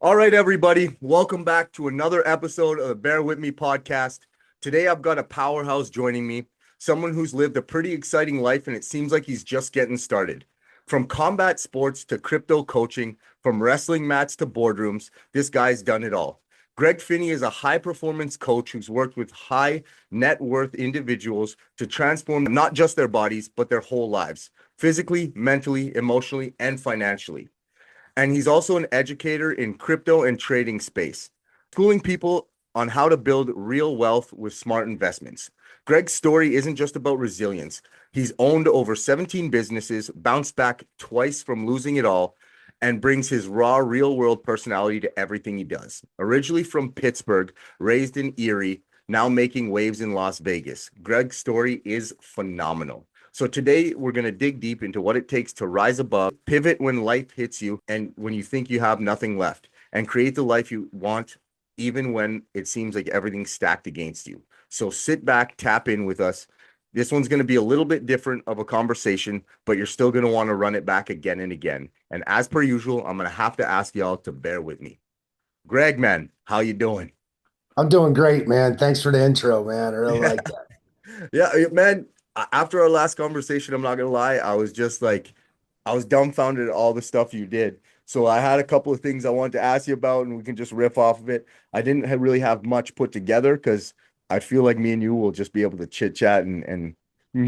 All right, everybody, welcome back to another episode of the Bare Wit Me podcast. Today, I've got a powerhouse joining me, someone who's lived a pretty exciting life, and it seems like he's just getting started. From combat sports to crypto coaching, from wrestling mats to boardrooms, this guy's done it all. Greg Finney is a high performance coach who's worked with high net worth individuals to transform not just their bodies, but their whole lives, physically, mentally, emotionally, and financially. And he's also an educator in crypto and trading space, schooling people on how to build real wealth with smart investments. Greg's story isn't just about resilience. He's owned over 17 businesses, bounced back twice from losing it all, and brings his raw, real world personality to everything he does. Originally from Pittsburgh, raised in Erie, now making waves in Las Vegas. Greg's story is phenomenal. So today we're going to dig deep into what it takes to rise above, pivot when life hits you and when you think you have nothing left, and create the life you want even when it seems like everything's stacked against you. So sit back, tap in with us. This one's going to be a little bit different of a conversation, but you're still going to want to run it back again and again. And as per usual, I'm going to have to ask y'all to bear with me. Greg, man, how you doing? I'm doing great, man. Thanks for the intro, man. I really Yeah. like that. Yeah, man. After our last conversation, I'm not gonna lie, I was just like, I was dumbfounded at all the stuff you did. So I had a couple of things I wanted to ask you about, and we can just riff off of it. I didn't really have much put together because I feel like me and you will just be able to chit chat and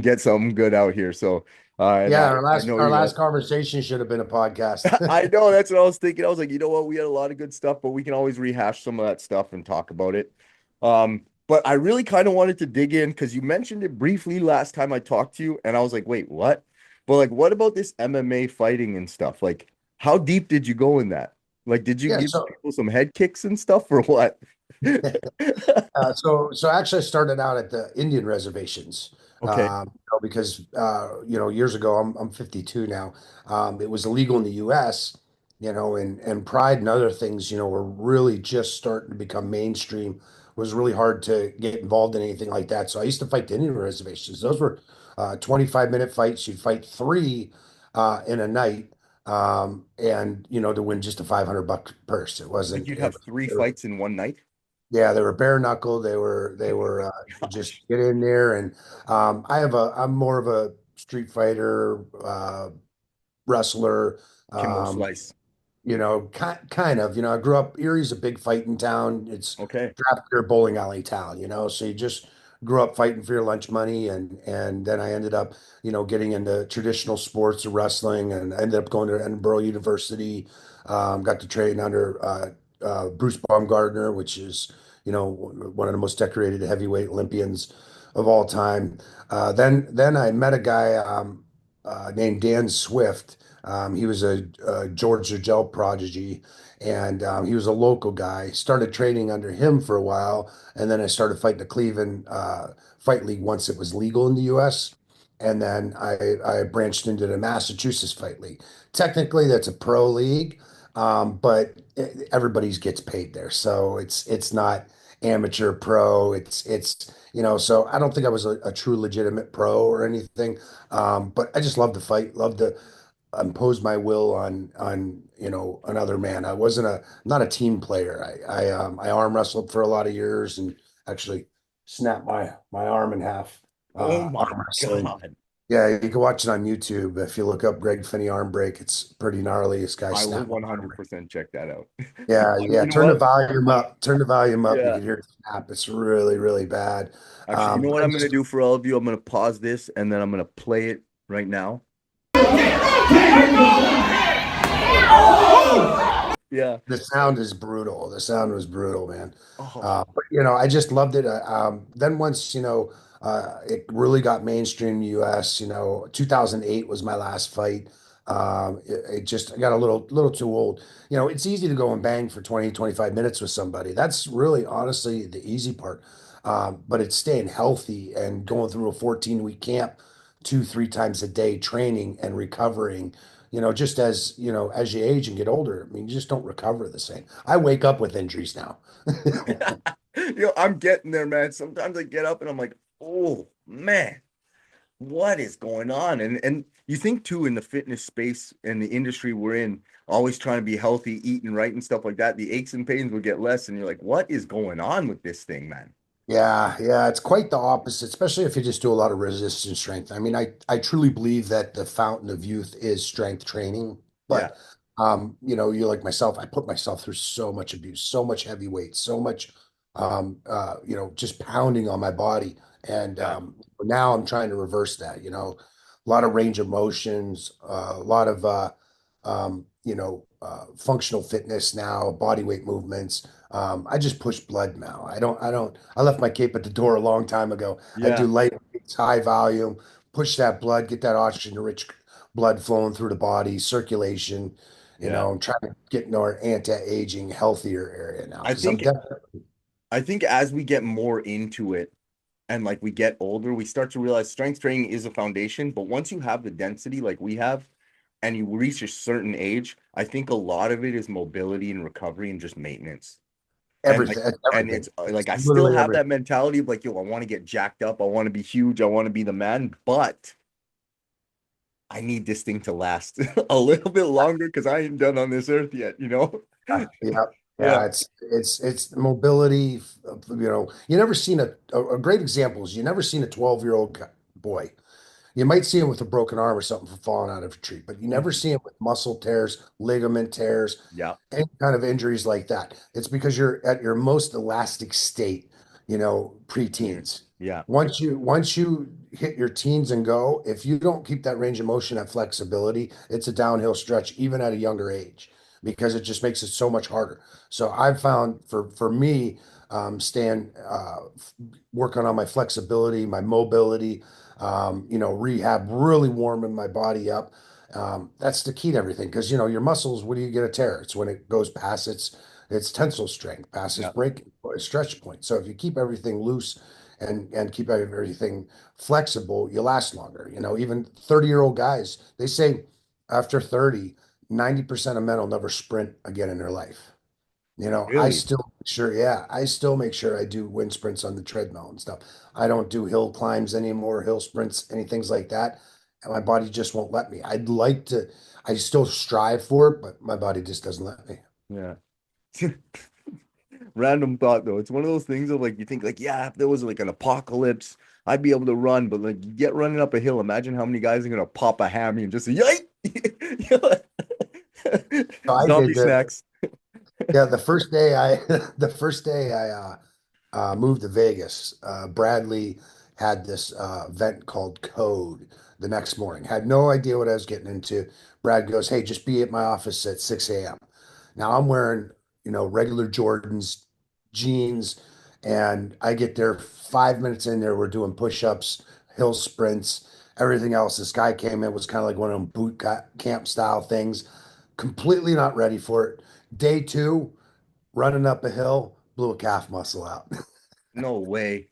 get something good out here. So, and Yeah, I know our you will. last conversation should have been a podcast. I know that's what I was thinking. I was like, you know what? We had a lot of good stuff, but we can always rehash some of that stuff and talk about it. But I really kind of wanted to dig in because you mentioned it briefly last time I talked to you, and I was like, wait, what? But like, what about this MMA fighting and stuff? Like, how deep did you go in that? Like, did you Yeah, give people some head kicks and stuff or what? so actually I started out at the Indian reservations, Okay. because years ago, I'm 52 now. It was illegal in the U.S., and Pride and other things, were really just starting to become mainstream. It was really hard to get involved in anything like that. So I used to fight the Indian reservations. Those were 25-minute fights. You'd fight three in a night, and to win just a $500 purse. It Like wasn't. you'd have three fights in one night? Yeah, they were bare knuckle. They were just Gosh, get in there, and I'm more of a street fighter, wrestler. Kimbo Um, Slice. kind of. I grew up. Erie's a big fighting town. It's Okay. draft beer bowling alley town. So you just grew up fighting for your lunch money, and then I ended up, getting into traditional sports of wrestling, and I ended up going to Edinburgh University. Got to train under Bruce Baumgartner, which is, one of the most decorated heavyweight Olympians of all time. Then I met a guy named Dan Swift. He was a Georgia Gel prodigy, and he was a local guy. Started training under him for a while, and then I started fighting the Cleveland Fight League once it was legal in the U.S. And then I branched into the Massachusetts Fight League. Technically, that's a pro league, but everybody's gets paid there, so it's not amateur pro. It's so I don't think I was a true legitimate pro or anything. But I just love to fight, love to impose my will on another man. Not a team player. I arm wrestled for a lot of years and actually snapped my arm in half Oh my arm wrestling. God. Yeah, you can watch it on YouTube. If you look up Greg Finney arm break, it's pretty gnarly. This guy I will snapped my arm. 100% check that out. Yeah, yeah. You know what? Turn the volume up. You Yeah. can hear it snap. It's really, really bad. Actually, you know what I I'm going to just do for all of you? I'm going to pause this and then I'm going to play it right now. Yeah. The sound is brutal. The sound was brutal, man. Oh, But I just loved it. Then once it really got mainstream in the U.S. 2008 was my last fight. It just I got a little too old. It's easy to go and bang for 20, 25 minutes with somebody. That's really honestly the easy part. But it's staying healthy and going through a 14-week camp, two, three times a day, training and recovering. Just as you age and get older, I mean, you just don't recover the same. I wake up with injuries now. I'm getting there, man. Sometimes I get up and I'm like, oh, man. what is going on? And you think too in the fitness space and the industry we're in, always trying to be healthy, eating right and stuff like that, the aches and pains will get less. And you're like, what is going on with this thing, man? Yeah, yeah, it's quite the opposite, especially if you just do a lot of resistance strength. I mean, I truly believe that the fountain of youth is strength training, Yeah, but you like myself, I put myself through so much abuse, so much heavy weight, so much just pounding on my body. And yeah, now I'm trying to reverse that, a lot of range of motions, a lot of functional fitness now, body weight movements. I just push blood now. I left my cape at the door a long time ago. I do yeah, light weights, high volume, push that blood, get that oxygen-rich blood flowing through the body, circulation. yeah. I'm trying to get in our anti-aging, healthier area now I because I'm think definitely I think as we get more into it and like we get older, we start to realize strength training is a foundation. But once you have the density like we have and you reach a certain age, I think a lot of it is mobility and recovery and just maintenance. And like, everything. That's and everything. it's It's like I still literally have everything. that mentality of like, yo, I want to get jacked up, I want to be huge, I want to be the man, but I need this thing to last a little bit longer because I ain't done on this earth yet, you know? Yeah, Yeah. yeah. It's mobility. You never seen a great example is you never seen a 12-year-old boy. You might see him with a broken arm or something from falling out of a tree, but you never Mhm. see him with muscle tears, ligament tears, Yeah. any kind of injuries like that. It's because you're at your most elastic state, Yeah. preteens. Yeah. Once you hit your teens and go, if you don't keep that range of motion, that flexibility, it's a downhill stretch even at a younger age because it just makes it so much harder. So I've found for me, staying working on my flexibility, my mobility, rehab, really warming my body up. That's the key to everything because your muscles. What do you get a tear? It's when it goes past its tensile strength, past its Yeah. break stretch point. So if you keep everything loose and keep everything flexible, you last longer. Even 30-year-old guys, they say after 30, 90% of men will never sprint again in their life. Really? I still make sure I do wind sprints on the treadmill and stuff. I don't do hill climbs anymore, hill sprints, any things like that. And my body just won't let me. I still strive for it, but my body just doesn't let me. Yeah. Random thought though. It's one of those things of like you think like, yeah, if there was like an apocalypse, I'd be able to run, but like you get running up a hill. Imagine how many guys are gonna pop a hammy and just say, yike! So I Zombie did snacks. yeah, the first day I moved to Vegas. Bradley had this event called Code the next morning. Had no idea what I was getting into. Brad goes, "Hey, just be at my office at 6 a.m." Now I'm wearing, regular Jordans, jeans, and I get there 5 minutes in there. We're doing push-ups, hill sprints, everything else. This guy came in, was kind of like one of them camp style things. Completely not ready for it. Day two, running up a hill, blew a calf muscle out. No way.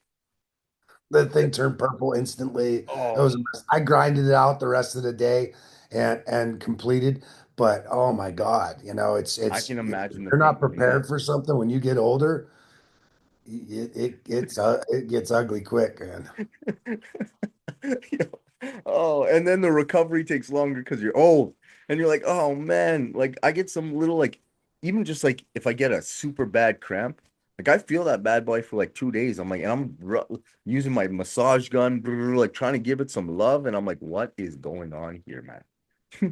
The thing turned purple instantly. It Oh, was a mess. I grinded it out the rest of the day and completed. But oh my God, I it's can if imagine the you're not pain. Yeah. prepared for something when you get older, it gets ugly quick, man. Yeah. Oh, and then the recovery takes longer because you're old and you're like, oh man, like I get some little like even just like if I get a super bad cramp, like I feel that bad boy for like 2 days. I'm like, and using my massage gun, like trying to give it some love, and I'm like, what is going on here, man?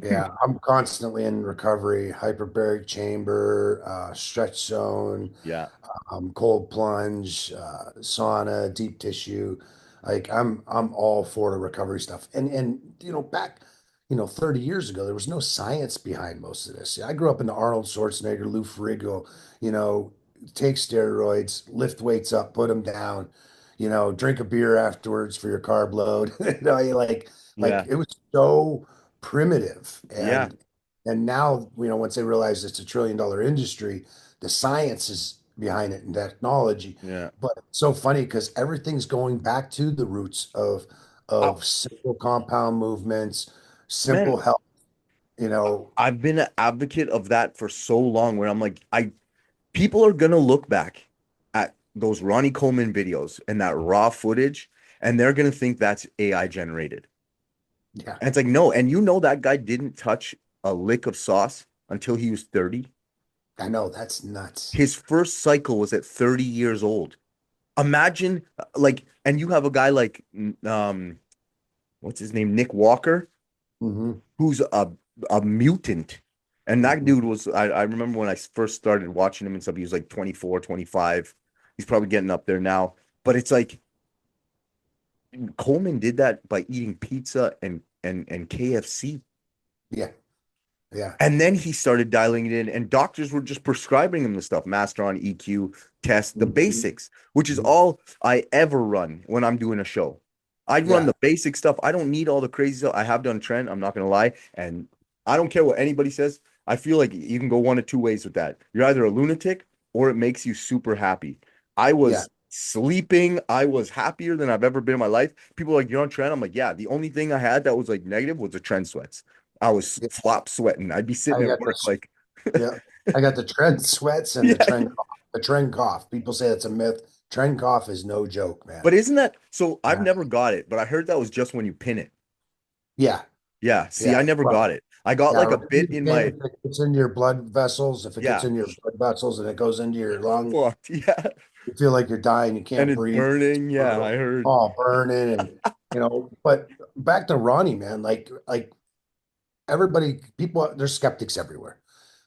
Yeah, I'm constantly in recovery, hyperbaric chamber, stretch zone, Yeah, cold plunge, sauna, deep tissue. Like I'm all for the recovery stuff. And back 30 years ago, there was no science behind most of this. I grew up in the Arnold Schwarzenegger, Lou Ferrigno, you know, take steroids, lift weights up, put them down, drink a beer afterwards for your carb load. Like yeah, it was so primitive. yeah, And now, once they realize it's $1 trillion industry, the science is behind it and technology. yeah. But it's so funny because everything's going back to the roots of Uh, simple compound movements, man, simple health, you know. I've been an advocate of that for so long where I'm like, people are gonna look back at those Ronnie Coleman videos and that raw footage, and they're going to think that's AI generated. Yeah, And it's like, no. And you know, that guy didn't touch a lick of sauce until he was 30. I know that's nuts. His first cycle was at 30 years old. Imagine like, and you have a guy like, what's his name? Nick Walker, Hmm. who's a mutant. And that Hmm. dude was, I remember when I first started watching him and stuff, he was like 24, 25. He's probably getting up there now. But it's like Coleman did that by eating pizza and KFC. Yeah, yeah. And then he started dialing it in, and doctors were just prescribing him the stuff, master on EQ, test, the Hmm. basics, which is Hmm. all I ever run when I'm doing a show. I run Yeah, the basic stuff. I don't need all the crazy stuff. I have done trend, I'm not gonna lie. And I don't care what anybody says. I feel like you can go one of two ways with that. You're either a lunatic or it makes you super happy. I yeah. was sleeping. I was happier than I've ever been in my life. People are like, you're on trend. I'm like, yeah. The only thing I had that was like negative was the trend sweats. I was Yeah. flop sweating. I'd be I sitting at got work this. like, Yeah, I got the trend sweats and the yeah. trend cough. The trend cough. People say it's a myth. Trend cough is no joke, man. But isn't that so? I've Yeah, never got it, but I heard that was just when you pin it. yeah, Yeah. See, yeah. I never got Well, it. I got yeah. like a If bit in my, it gets into your blood vessels, if it gets yeah, in your blood vessels and it goes into your lungs, fucked. Yeah. you feel like you're dying. You And can't it's breathe. burning. Yeah, Brutal. I heard. Oh, burning and But back to Ronnie, man. Like everybody, people, there's skeptics everywhere.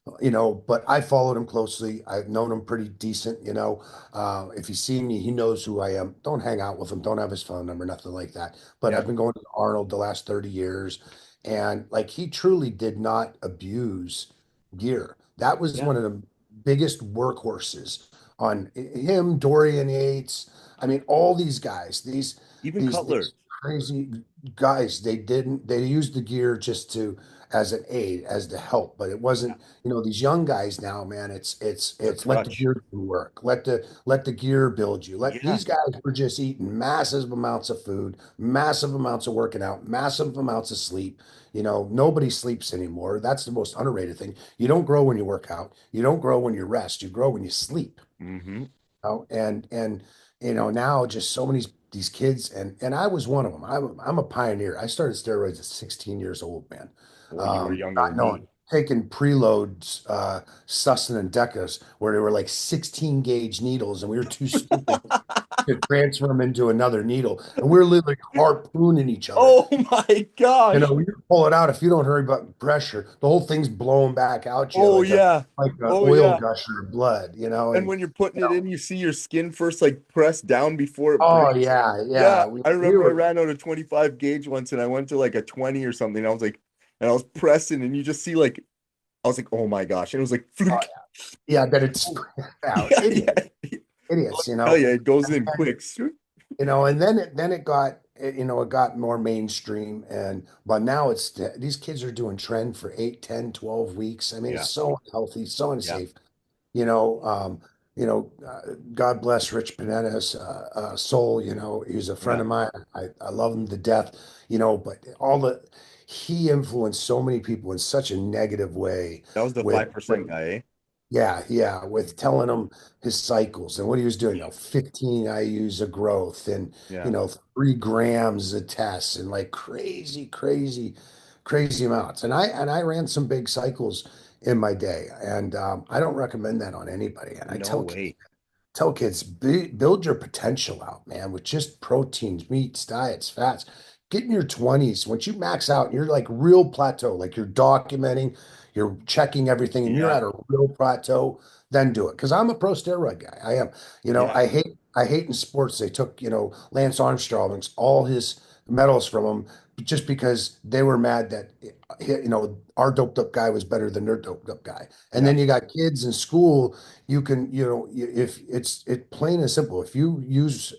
But I followed him closely. I've known him pretty decent. If you see me, he knows who I am. Don't hang out with him. Don't have his phone number, nothing like that. But Yeah. I've been going to Arnold the last 30 years, and like he truly did not abuse gear. That was Yeah. one of the biggest workhorses on him, Dorian Yates. I mean, all these guys, Even these Cutler. crazy guys, they used the gear just to as an aid, as the help, but it Yeah. wasn't these young guys now, man, It's a it's let the crutch. gear do the work. Let the gear build you. Let Yeah. these guys were just eating massive amounts of food, massive amounts of working out, massive amounts of sleep. Nobody sleeps anymore. That's the most underrated thing. You don't grow when you work out. You don't grow when you rest. You grow when you sleep. Mm-hmm. And now just so many these kids and I was one of them. I'm a pioneer. I started steroids at 16 years old, man. Boy, you were younger Not than me. knowing, taking preloads, Sussen and Decas, where they were like 16 gauge needles, and we were too stupid to transfer them into another needle, and we were literally harpooning each other. Oh my gosh. When you pull it out, if you don't hurry up pressure, the whole thing's blowing back out you Oh yeah. like a Oh oil yeah. gusher of blood, And and when you're putting it in, you see your skin first like press down before it oh breaks. yeah, Yeah, yeah. I We remember I were ran out of 25 gauge once and I went to like a 20 or something. I was like, and I was pressing and you just see like, I was like, oh my gosh. And it was like, oh fluke. yeah, that it's Oh, out. yeah, yeah. Idiots, Oh yeah, it goes in And quick. and then it got more mainstream, but now these kids are doing trend for 8, 10, 12 weeks. I mean, it's Yeah, so unhealthy, so yeah, unsafe. You know, um, God bless Rich Panetta's soul. He's a friend yeah. of mine. I love him to death. But he influenced so many people in such a negative way That was the with 5% guy, eh? yeah, yeah, with telling him his cycles and what he was doing. 15 IUs of growth and Yeah. 3 grams a test and like crazy, crazy, crazy amounts. And I ran some big cycles in my day, and I don't recommend that on anybody. And I No tell kids way. tell kids build your potential out, man, with just proteins, meats, diets, fats. Get in your 20s. Once you max out, and you're like real plateau, like you're documenting, you're checking everything, and you're Yeah, at a real plateau, then do it. Because I'm a pro steroid guy. I am. yeah, I hate in sports they took, Lance Armstrong's all his medals from him just because they were mad that our doped up guy was better than their doped up guy. And yeah, then you got kids in school you can, if it's plain and simple, if you use,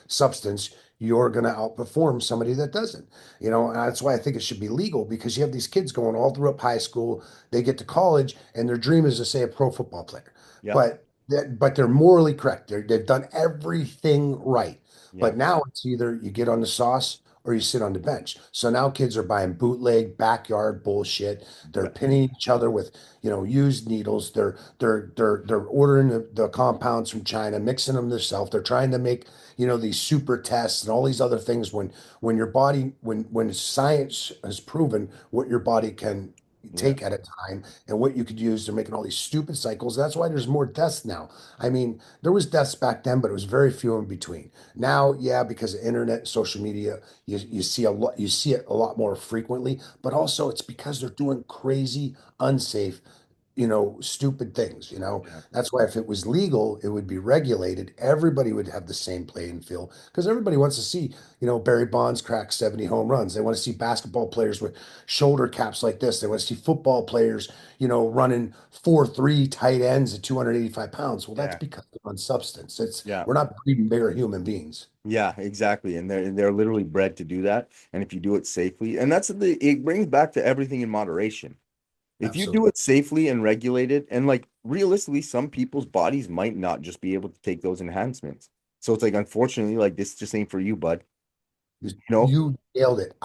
substance, you're going to outperform somebody that doesn't, and that's why I think it should be legal because you have these kids going all through up high school, they get to college and their dream is to say a pro football player, yeah, but they're morally correct. They've done everything right. yeah, But now it's either you get on the sauce or you sit on the bench. So now kids are buying bootleg backyard bullshit. They're Yeah. pinning each other with, used needles. They're ordering the compounds from China, mixing them themselves. They're trying to make, these super tests and all these other things when your body when science has proven what your body can Yeah. take at a time and what you could use. They're making all these stupid cycles. That's why there's more deaths now. I mean, there was deaths back then, but it was very few in between. Now, yeah, because of internet, social media, you see you see it a lot more frequently, but also it's because they're doing crazy, unsafe, stupid things, Yeah. That's why if it was legal, it would be regulated. Everybody would have the same playing field because everybody wants to see, Barry Bonds crack 70 home runs. They want to see basketball players with shoulder caps like this. They want to see football players, running 4-3 tight ends at 285 pounds. Well, that's Yeah. because they're on substance. Yeah. We're not breeding bigger human beings. Yeah, exactly. And they're literally bred to do that. And if you do it safely, and it brings back to everything in moderation. If you do Absolutely. it safely and regulated, and like realistically, some people's bodies might not just be able to take those enhancements. So it's like, unfortunately, like this just ain't for you, bud. You You know? you nailed it.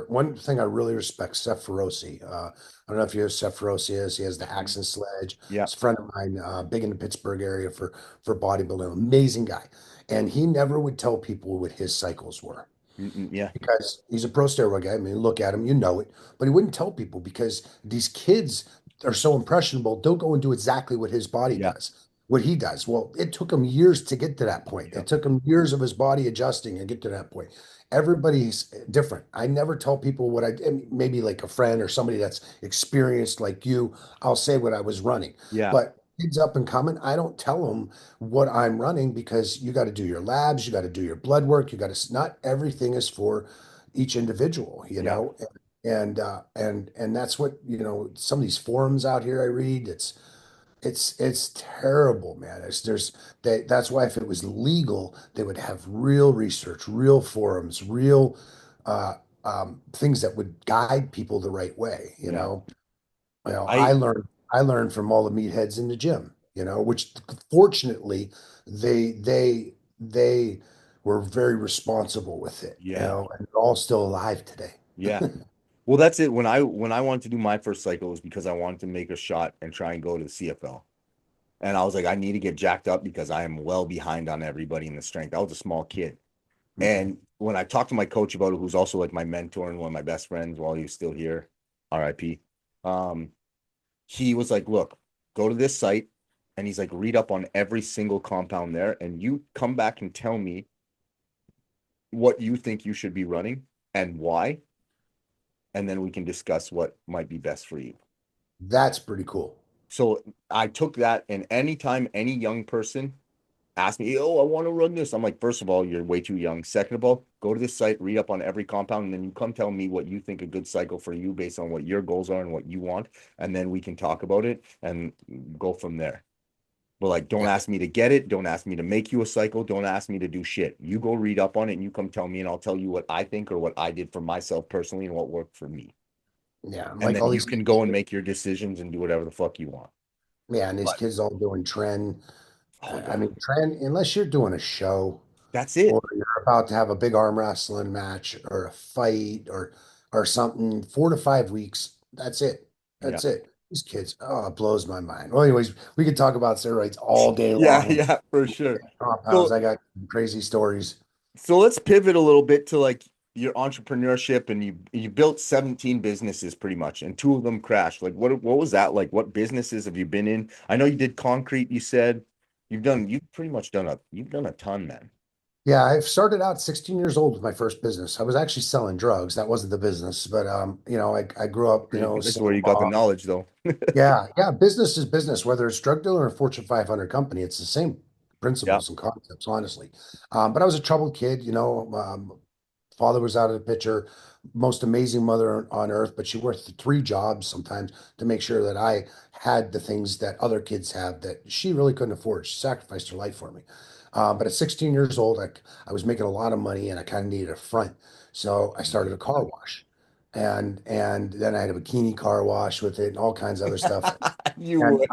One thing I really respect, Seth Feroce. I don't know if you know who Seth Feroce is. He has the Mhm. Axe and Sledge. Yeah. He's a friend of mine, big in the Pittsburgh area for bodybuilding. Amazing guy. And he never would tell people what his cycles were Yeah. because he's a pro steroid guy. I mean, look at him, you know it, but he wouldn't tell people because these kids are so impressionable. They'll go and do exactly what his body Yeah. does, what he does. Well, it took him years to get to that point. Yeah. It took him years of his body adjusting and get to that point. Everybody's different. I never tell people what maybe like a friend or somebody that's experienced like you, I'll say what I was running. Yeah. But kids up and coming, I don't tell them what I'm running because you got to do your labs, you got to do your blood work, you got to, not everything is for each individual, Yeah. and that's what, some of these forums out here I read, it's terrible, man. That's why if it was legal, they would have real research, real forums, real uh, things that would guide people the right way, Yeah. I I learned from all the meatheads in the gym, which fortunately they were very responsible with it, yeah. and they're all still alive today. Yeah. Well, that's it. When I wanted to do my first cycle, it was because I wanted to make a shot and try and go to the CFL. And I was like, I need to get jacked up because I am well behind on everybody in the strength. I was a small kid. Mhm. And when I talked to my coach about it, who's also like my mentor and one of my best friends while he was still here, RIP, um, he was like, look, go to this site. And he's like, read up on every single compound there. And you come back and tell me what you think you should be running and why. And then we can discuss what might be best for you. That's pretty cool. So I took that, and anytime any young person ask me, oh, I want to run this. I'm like, first of all, you're way too young. Second of all, go to this site, read up on every compound, and then you come tell me what you think a good cycle for you based on what your goals are and what you want. And then we can talk about it and go from there. But like, don't Yeah, ask me to get it. Don't ask me to make you a cycle. Don't ask me to do shit. You go read up on it and you come tell me, and I'll tell you what I think or what I did for myself personally and what worked for me. yeah. And Like then all you these can kids, go and make your decisions and do whatever the fuck you want. yeah, and these But kids all doing trend. oh I yeah, mean, trend, unless you're doing a show that's or it. you're about to have a big arm wrestling match or a fight or something, 4 to 5 weeks, that's it. Yeah. That's it. These kids, oh, it blows my mind. Well, anyways, we could talk about steroids all day Yeah, long. yeah, for sure. Compounds, So I got crazy stories. so let's pivot a little bit to like your entrepreneurship, and you built 17 businesses pretty much, and two of them crashed. Like what was that like? What businesses have you been in? I know you did concrete, you said. You've pretty much you've done a ton, man. Yeah, I started out 16 years old with my first business. I was actually selling drugs. That wasn't the business, but I grew up, That's where selling you got the pot. knowledge though. Yeah, yeah, business is business, whether it's drug dealer or a Fortune 500 company, it's the same Yeah. principles and concepts, honestly. But I was a troubled kid, father was out of the picture, most amazing mother on earth, but she worked three jobs sometimes to make sure that I had the things that other kids have that she really couldn't afford. She sacrificed her life for me. But at 16 years old, I was making a lot of money and I kind of needed a front. So I started a car wash. And then I had a bikini car wash with it and all kinds of other stuff. You And would.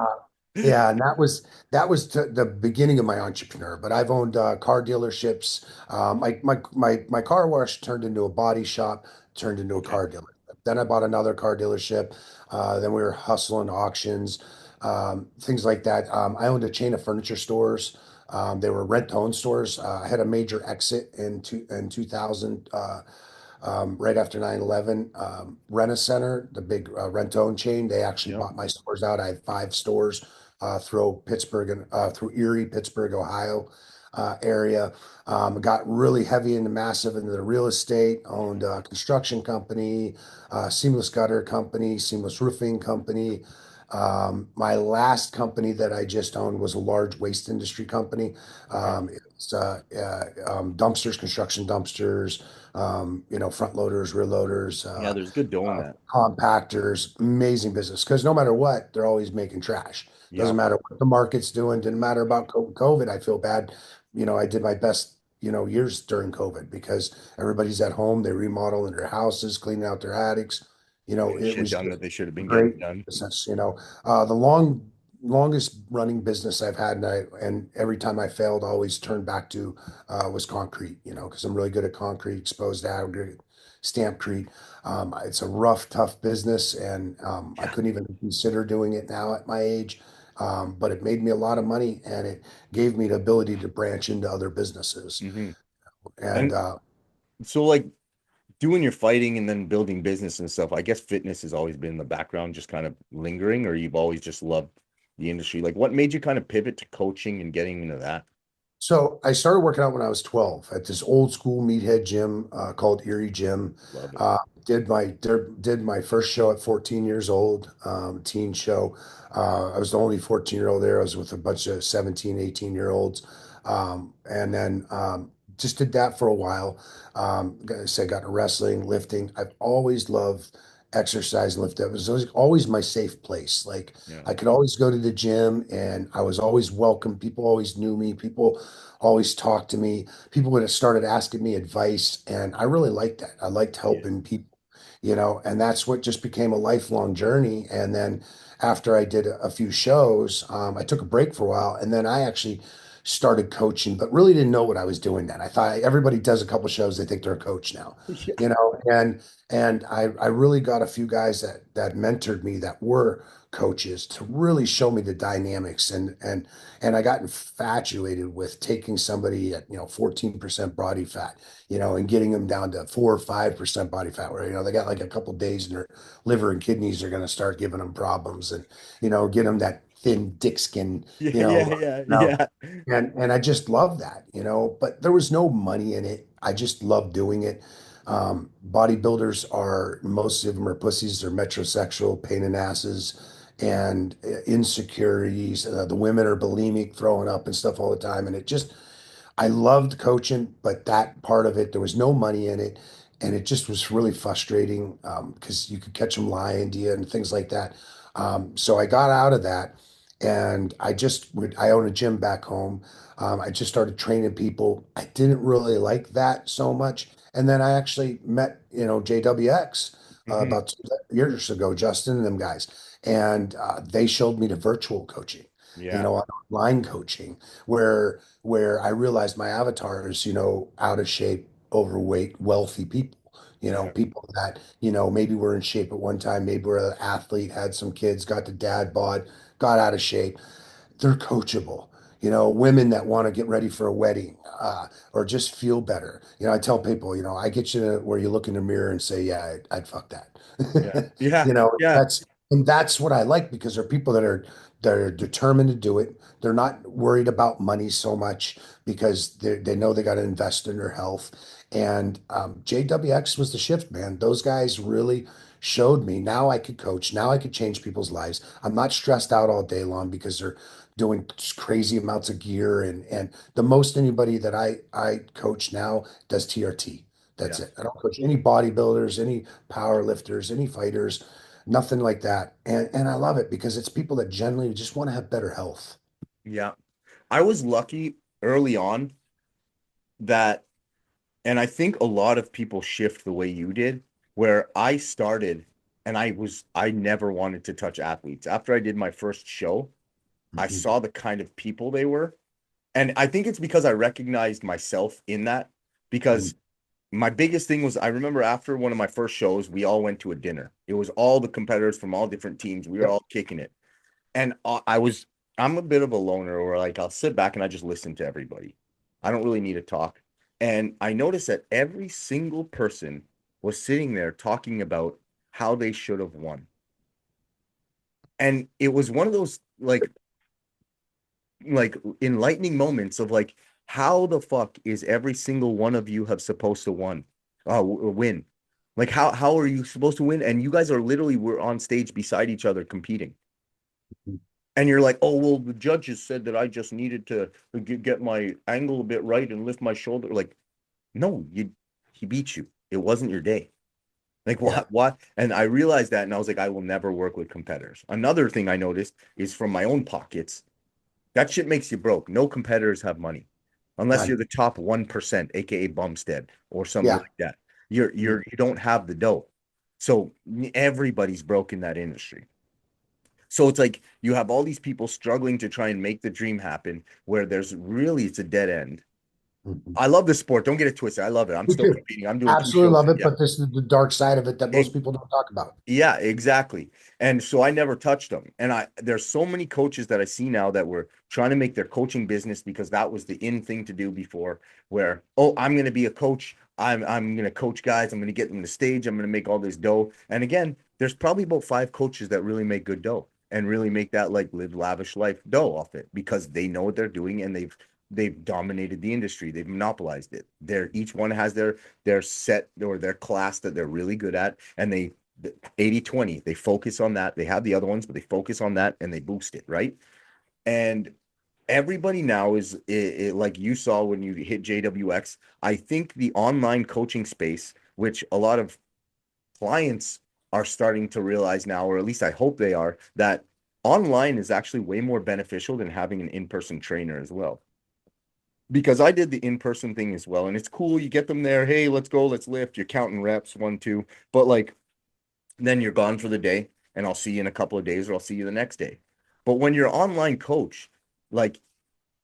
Yeah, and the beginning of my entrepreneur. But I've owned car dealerships. My car wash turned into a body shop, turned into a Okay. car dealer. Then I bought another car dealership. Then we were hustling auctions, things like that. I owned a chain of furniture stores. They were rent-to-own stores. I had a major exit in 2000. Right after 9/11, Rent-A-Center, the big rent-own chain, they actually Yep. bought my stores out. I had 5 stores through Pittsburgh and through Erie, Pittsburgh, Ohio area. Got really heavy into massive into the real estate, owned a construction company, seamless gutter company, seamless roofing company. My last company that I just owned was a large waste industry company. Okay. It's dumpsters, construction dumpsters, front loaders, rear loaders, Yeah, there's good dough in that. compactors, amazing business. Because no matter what, they're always making trash. Doesn't Yep. matter what the market's doing. Didn't matter about COVID. I feel bad. I did my best, years during COVID because everybody's at home. They remodel in their houses, cleaning out their attics. Getting It shit was done just that they should have a been getting great done. business. The longest running business I've had, and every time I failed, I always turned back to was concrete. Because I'm really good at concrete, exposed aggregate, stampcrete. It's a rough, tough business, and I Yeah. couldn't even consider doing it now at my age. But it made me a lot of money, and it gave me the ability to branch into other businesses. Hmm. And And so like doing your fighting and then building business and stuff, I guess fitness has always been in the background, just kind of lingering, or you've always just loved the industry. Like what made you kind of pivot to coaching and getting into that? So I started working out when I was 12 at this old school meathead gym called Erie Gym. Love it. Did my first show at 14 years old, teen show. I was the only 14-year-old there. I was with a bunch of 17, 18-year-olds. And then just did that for a while. Like I said, got into wrestling, lifting. I've always loved exercise and lift. It was always my safe place. Like Yeah. I could always go to the gym and I was always welcome. People always knew me. People always talked to me. People would have started asking me advice, and I really liked that. I liked Yeah. helping people, and that's what just became a lifelong journey. And then after I did a few shows, I took a break for a while, and then I actually started coaching, but really didn't know what I was doing then. I thought everybody does a couple shows, they think they're a coach now, Yeah. and I really got a few guys that mentored me that were coaches to really show me the dynamics and I got infatuated with taking somebody at 14% body fat, and getting them down to 4 or 5% body fat, where they got like a couple days and their liver and kidneys are going to start giving them problems, and get them that thin dick skin, Yeah. you know, Yeah. Yeah. now Yeah. and I just love that, but there was no money in it. I just love doing it. Bodybuilders are most of them are pussies, they're metrosexual, pain in asses, and insecurities. The women are bulimic, throwing up and stuff all the time, and I loved coaching, but that part of it, there was no money in it. And it just was really frustrating because you could catch them lying to you and things like that. So I got out of that and I own a gym back home. I just started training people. I didn't really like that so much. And then I actually met, JWX Hmm. about 2 years ago, Justin and them guys. And they showed me the virtual coaching, Yeah. online coaching, where I realized my avatar is, out of shape, overweight, wealthy people. Yeah. People that, maybe were in shape at one time, maybe were an athlete, had some kids, got the dad bod, got out of shape. They're coachable. Women that want to get ready for a wedding or just feel better. I tell people, I get you to where you look in the mirror and say, yeah, I'd fuck Yeah. that. Yeah. Yeah. That's what I like because they're people that are determined to do it. They're not worried about money so much because they know they got to invest in their health. And JWX was the shift, man. Those guys really showed me now I could coach. Now I could change people's lives. I'm not stressed out all day long because they're doing just crazy amounts of gear and the most anybody that I coach now does TRT. That's Yeah. it. I don't coach any bodybuilders, any power lifters, any fighters, nothing like that. And I love it because it's people that generally just want to have better health. Yeah. I was lucky early on that, and I think a lot of people shift the way you did, where I started and I never wanted to touch athletes. After I did my first show, I Mhm. saw the kind of people they were. And I think it's because I recognized myself in that. Mhm. Because my biggest thing was I remember after one of my first shows, we all went to a dinner. It was all the competitors from all different teams. We were Yep. all kicking it. And I'm a bit of a loner where like I'll sit back and I just listen to everybody. I don't really need to talk. And I noticed that every single person was sitting there talking about how they should have won. And it was one of those like enlightening moments of like, how the fuck is every single one of you have supposed to win? Like how are you supposed to win? And you guys are literally we're on stage beside each other competing. And you're like, oh, well, the judges said that I just needed to get my angle a bit right and lift my shoulder. Like, no, he beat you. It wasn't your day. Like, Yeah. what? And I realized that, and I was like, I will never work with competitors. Another thing I noticed is from my own pockets, that shit makes you broke. No competitors have money unless None. you're the top 1%, aka Bumstead or something Yeah. like that. You don't have the dough. So everybody's broke in that industry. So it's like you have all these people struggling to try and make the dream happen where it's a dead end. Mhm. I love the sport. Don't get it twisted. I love it. I'm Me still too. competing. I'm doing two Absolutely shows. love it, Yeah. but this is the dark side of it that most It, people don't talk about. yeah, exactly. And so I never touched them. And there's so many coaches that I see now that were trying to make their coaching business because that was the in thing to do before, where, oh, I'm going to be a coach. I'm going to coach guys. I'm going to get them to stage. I'm going to make all this dough. And again, there's probably about 5 coaches that really make good dough and really make that like live lavish life dough off it because they know what they're doing and they've dominated the industry. They've monopolized it. They're each one has their set or their class that they're really good at and they 80/20. They focus on that. They have the other ones, but they focus on that and they boost it, right? And everybody now like you saw when you hit JWX. I think the online coaching space, which a lot of clients are starting to realize now, or at least I hope they are, that online is actually way more beneficial than having an in-person trainer as well. Because I did the in-person thing as well, and it's cool. You get them there. Hey, let's go, let's lift. You're counting reps, 1, 2. But like then you're gone for the day and I'll see you in a couple of days or I'll see you the next day. But when you're online coach, like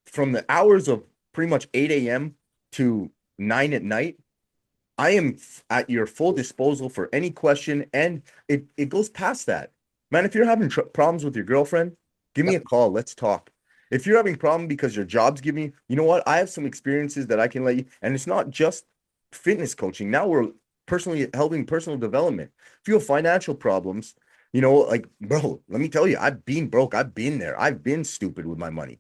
from the hours of pretty much 8 a.m. to 9 at night, I am at your full disposal for any question. And it goes past that. Man, if you're having problems with your girlfriend, give me a Yep. call. Let's talk. If you're having a problem because your job's giving you, you know what? I have some experiences that I can let you, and it's not just fitness coaching. Now we're personally helping personal development. If you have financial problems, like, bro, let me tell you, I've been broke. I've been there. I've been stupid with my money.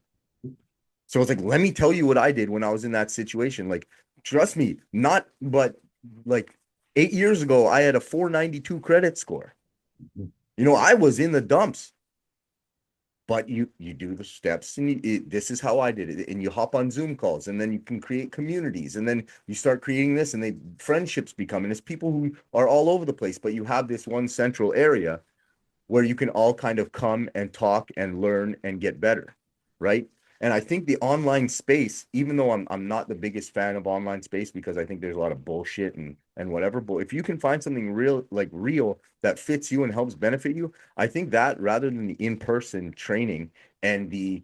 So it's like, let me tell you what I did when I was in that situation. Like, trust me, not, but like 8 years ago, I had a 492 credit score. I was in the dumps, but you do the steps and this is how I did it. And you hop on Zoom calls and then you can create communities and then you start creating this and friendships become, and it's people who are all over the place, but you have this one central area where you can all kind of come and talk and learn and get better, right? And I think the online space, even though I'm not the biggest fan of online space because I think there's a lot of bullshit and whatever, but if you can find something real that fits you and helps benefit you, I think that rather than the in-person training and the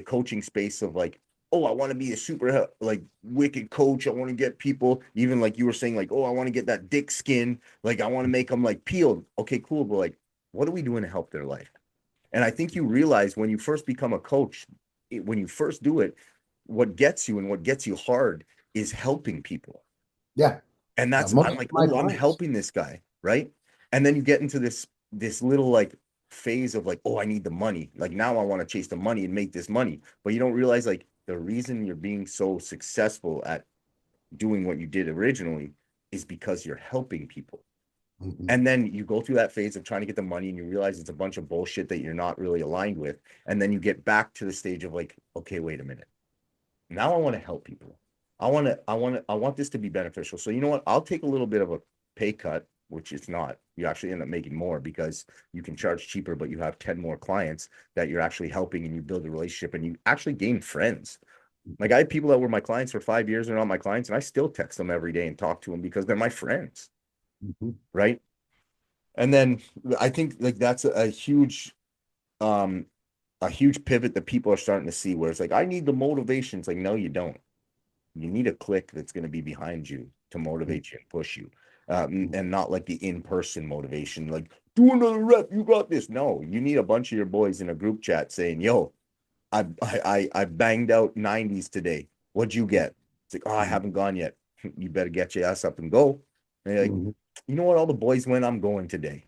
coaching space of like, oh, I want to be a super like wicked coach. I want to get people, even like you were saying, like, oh, I want to get that dick skin. Like, I want to make them like peeled. Okay, cool. But like, what are we doing to help their life? And I think you realize when you first become a coach, when you first do it, what gets you and what gets you hard is helping people. Yeah. And Yeah. I'm Most of like, my oh, I'm clients. helping this guy, right? And then you get into this little like phase of like, oh, I need the money. Like now I want to chase the money and make this money. But you don't realize like the reason you're being so successful at doing what you did originally is because you're helping people. Mhm. And then you go through that phase of trying to get the money and you realize it's a bunch of bullshit that you're not really aligned with. And then you get back to the stage of like, okay, wait a minute. Now I want to help people. I want this to be beneficial. So you know what? I'll take a little bit of a pay cut, which it's not. You actually end up making more because you can charge cheaper, but you have 10 more clients that you're actually helping and you build a relationship and you actually gain friends. Like I had people that were my clients for 5 years, they're not my clients, and I still text them every day and talk to them because they're my friends, Mhm. right? And then I think like that's a huge um a huge pivot that people are starting to see where it's like, I need the motivation. It's like, no, you don't. You need a clique that's going to be behind you to motivate you and push you. And not like the in-person motivation, like do another rep, you got this. No, you need a bunch of your boys in a group chat saying, yo, I banged out 90s today. What'd you get? It's like, oh, I haven't gone yet. You better get your ass up and go. And you're like, Mhm. you know what? All the boys went, I'm going today.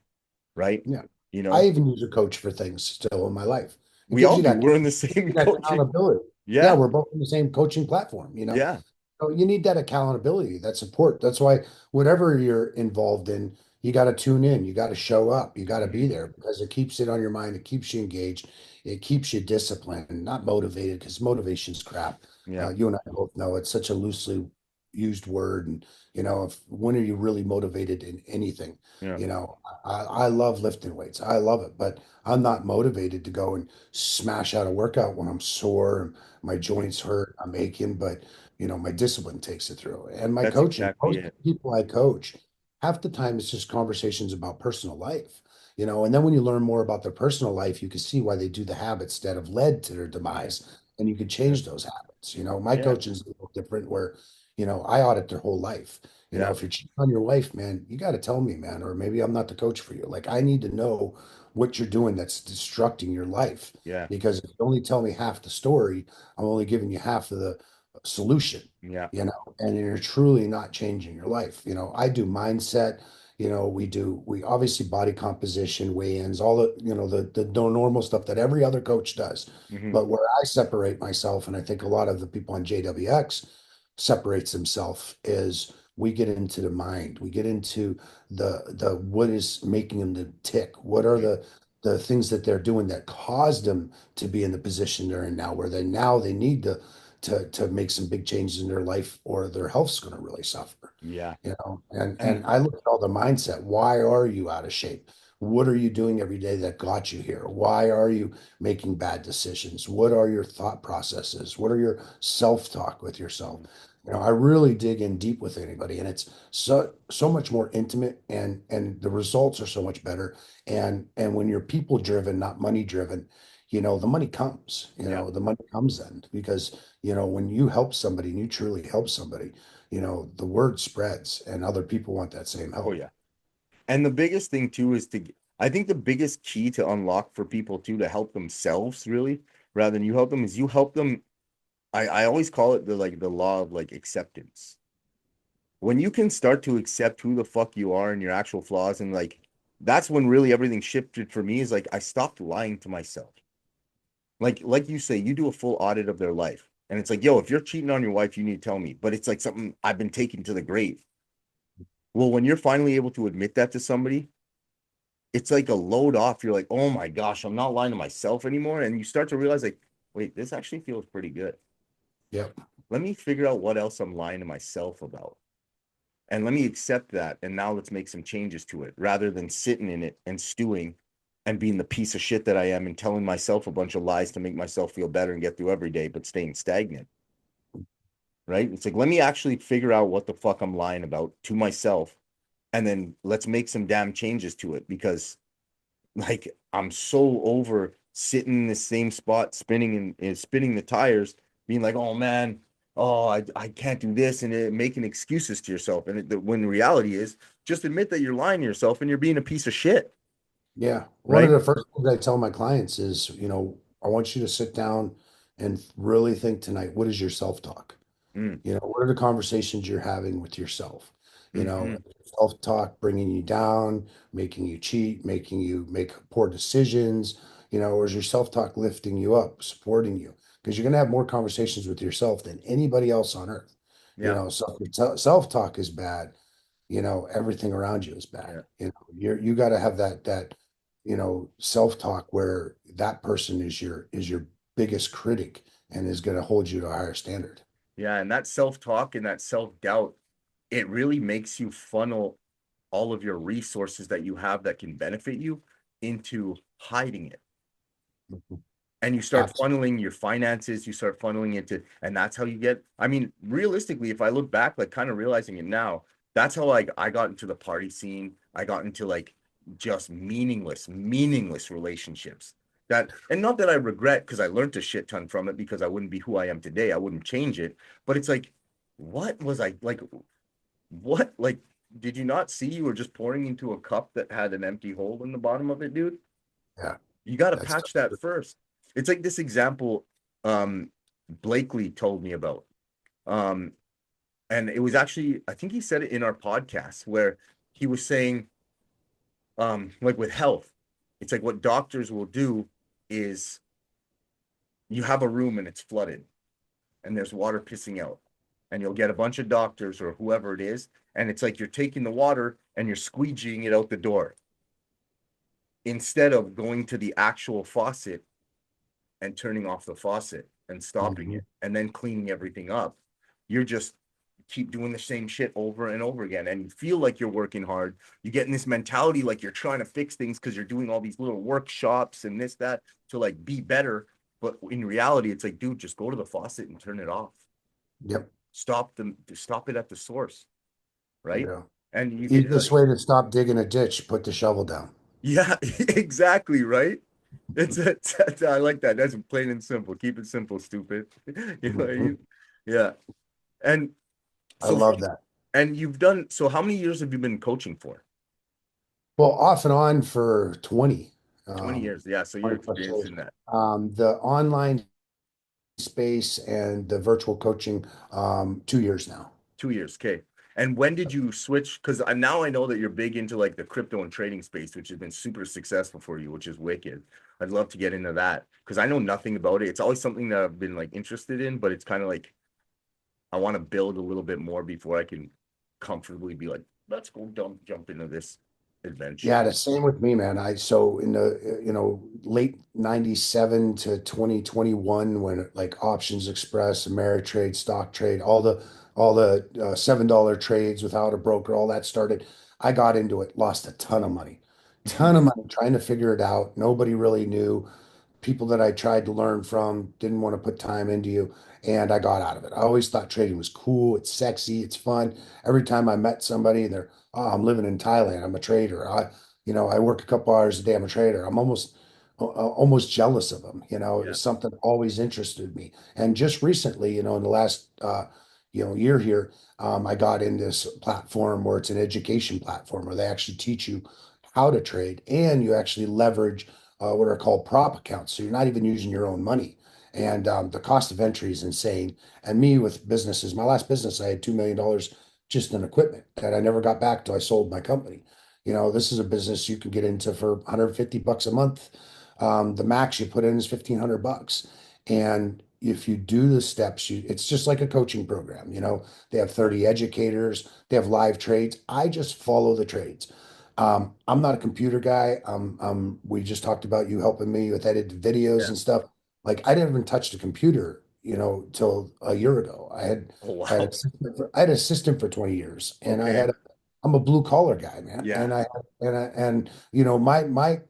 Right? Yeah. You I know, even use a coach for things still in my life. It we gives all you do. that, We're in the gives you same that coaching. accountability. Yeah, Yeah. we're both in the same coaching platform, you know. Yeah. So you need that accountability, that support. That's why whatever you're involved in, you got to tune in, you got to show up, you got to be Mhm. there because it keeps it on your mind, it keeps you engaged, it keeps you disciplined, not motivated because motivation's crap. Yeah. You and I both know it's such a loosely used word, and if when are you really motivated in anything? Yeah. I love lifting weights, I love it, but I'm not motivated to go and smash out a workout when I'm sore, my Mhm. joints hurt, I'm aching, but my discipline takes it through. And my That's coaching, exactly most it. people I coach, half the time it's just conversations about personal life, and then when you learn more about their personal life, you can see why they do the habits that have led to their Yeah. demise, and you can Yeah. change those habits. My Yeah. coaching is a little different where, I audit their whole life. Yeah. If you're cheating on your wife, man, you got to tell me, man, or maybe I'm not the coach for you. Like, I need to know what you're doing that's destructing your life. Yeah. Because if you only tell me half the story, I'm only giving you half of the solution, Yeah. and you're truly not changing your life. I do mindset, we obviously body composition, weigh-ins, all the normal stuff that every other coach does. Hmm. But where I separate myself, and I think a lot of the people on JWX separates themselves, is we get into the mind, we get into the what is making them to tick, what are the things that they're doing that caused them to be in the position they're in now, where they need to make some big changes in their life, or their health's going to really suffer. Yeah. And And I look at all the mindset. Why are you out of shape? What are you doing every day that got you here? Why are you making bad decisions? What are your thought processes? What are your self-talk with yourself? I really dig in deep with anybody, and it's so much more intimate, and the results are so much better. And when you're people driven, not money driven, the money comes. yeah. The money comes then, because when you help somebody and you truly help somebody, the word spreads and other people want that same Oh, help. yeah. And the biggest thing too is I think the biggest key to unlock for people too to help themselves really, rather than you help them, is you help them. I always call it the law of like acceptance. When you can start to accept who the fuck you are and your actual flaws, and like that's when really everything shifted for me, is like I stopped lying to myself. Like you say, you do a full audit of their life. And it's like, yo, if you're cheating on your wife, you need to tell me. But it's like something I've been taking to the grave. Well, when you're finally able to admit that to somebody, it's like a load off. You're like, oh my gosh, I'm not lying to myself anymore. And you start to realize, like, wait, this actually feels pretty good. Yep. Let me figure out what else I'm lying to myself about. And let me accept that. And now let's make some changes to it rather than sitting in it and stewing and being the piece of shit that I am and telling myself a bunch of lies to make myself feel better and get through every day, but staying stagnant. Right? It's like, let me actually figure out what the fuck I'm lying about to myself. And then let's make some damn changes to it, because like I'm so over sitting in the same spot, and spinning the tires, being like, oh man, oh I can't do this, and making excuses to yourself. And when reality is, just admit that you're lying to yourself and you're being a piece of shit, Yeah. One of right? the first things I tell my clients is, I want you to sit down and really think tonight, what is your self-talk? Mm, What are the conversations you're having with yourself? hmm. Self-talk bringing you down, making you cheat, making you make poor decisions, or is your self-talk lifting you up, supporting you? Because you're going to have more conversations with yourself than anybody else on earth. Yeah, So if your self-talk is bad, everything around you is bad. yeah, You got to have that, self-talk where that person is your biggest critic and is going to hold you to a higher standard. yeah. And that self-talk and that self-doubt, it really makes you funnel all of your resources that you have that can benefit you into hiding it. Mhm. And you start Absolutely. funneling your finances, you start funneling into, and that's how you get, I mean, realistically, if I look back, like kind of realizing it now, that's how like I got into the party scene. I got into like just meaningless relationships. That, and not that I regret, because I learned a shit ton from it, because I wouldn't be who I am today. I wouldn't change it. But it's like, what was I like? What, like, did you not see you were just pouring into a cup that had an empty hole in the bottom of it, dude? Yeah, You got to that's patch that first. It's like this example um Blakely told me about. Um, and it was actually, I think he said it in our podcast, where he was saying, like with health, it's like what doctors will do is you have a room and it's flooded and there's water pissing out, and you'll get a bunch of doctors or whoever it is, and it's like you're taking the water and you're squeegeeing it out the door instead of going to the actual faucet and turning off the faucet and stopping Mhm. it and then cleaning everything up. You're just keep doing the same shit over and over again, and you feel like you're working hard. You get in this mentality like you're trying to fix things because you're doing all these little workshops and this that to like be better, but in reality it's like, dude, just go to the faucet and turn it off. Yep. Stop it at the source, right? Yeah. And you could, Easiest way to stop digging a ditch, put the shovel down. yeah, exactly, right. I like that. That's plain and simple. Keep it simple, stupid. You know what I Mhm. mean? Yeah. And I so, love that. and you've done, so how many years have you been coaching for? Well, off and on for 20, 20 um, years. Yeah. So you're 20 plus experienced years. in that. The online space and the virtual coaching, 2 years now. 2 years. Okay. And when did you switch? Because now I know that you're big into like the crypto and trading space, which has been super successful for you, which is wicked. I'd love to get into that because I know nothing about it. It's always something that I've been like interested in, but it's kind of like I want to build a little bit more before I can comfortably be like, let's go jump into this Yeah, adventure. the same with me, man. So in the late 97 to 2021, when like Options Express, Ameritrade, Stock Trade, all the $7 trades without a broker, all that started. I got into it, lost a ton of money trying to figure it out. Nobody really knew. People that I tried to learn from didn't want to put time into you, and I got out of it. I always thought trading was cool, it's sexy, it's fun. Every time I met somebody and they're, oh, I'm living in Thailand, I'm a trader. I work a couple hours a day, I'm a trader. I'm almost jealous of them. It Yeah. was something that always interested me. And just recently, in the last year here, I got in this platform where it's an education platform where they actually teach you how to trade and you actually leverage what are called prop accounts. So you're not even using your own money. And the cost of entry is insane. And me with businesses, my last business, I had $2 million just in equipment that I never got back till I sold my company. This is a business you can get into for 150 bucks a month. The max you put in is 1,500 bucks. And if you do the steps, it's just like a coaching program. They have 30 educators, they have live trades. I just follow the trades. I'm not a computer guy. We just talked about you helping me with edited videos Yeah. and stuff. Like I didn't even touch the computer, till a year ago. Oh, I had wow. I had an assistant for 20 years, and Okay. I'm a blue collar guy, man. Yeah. And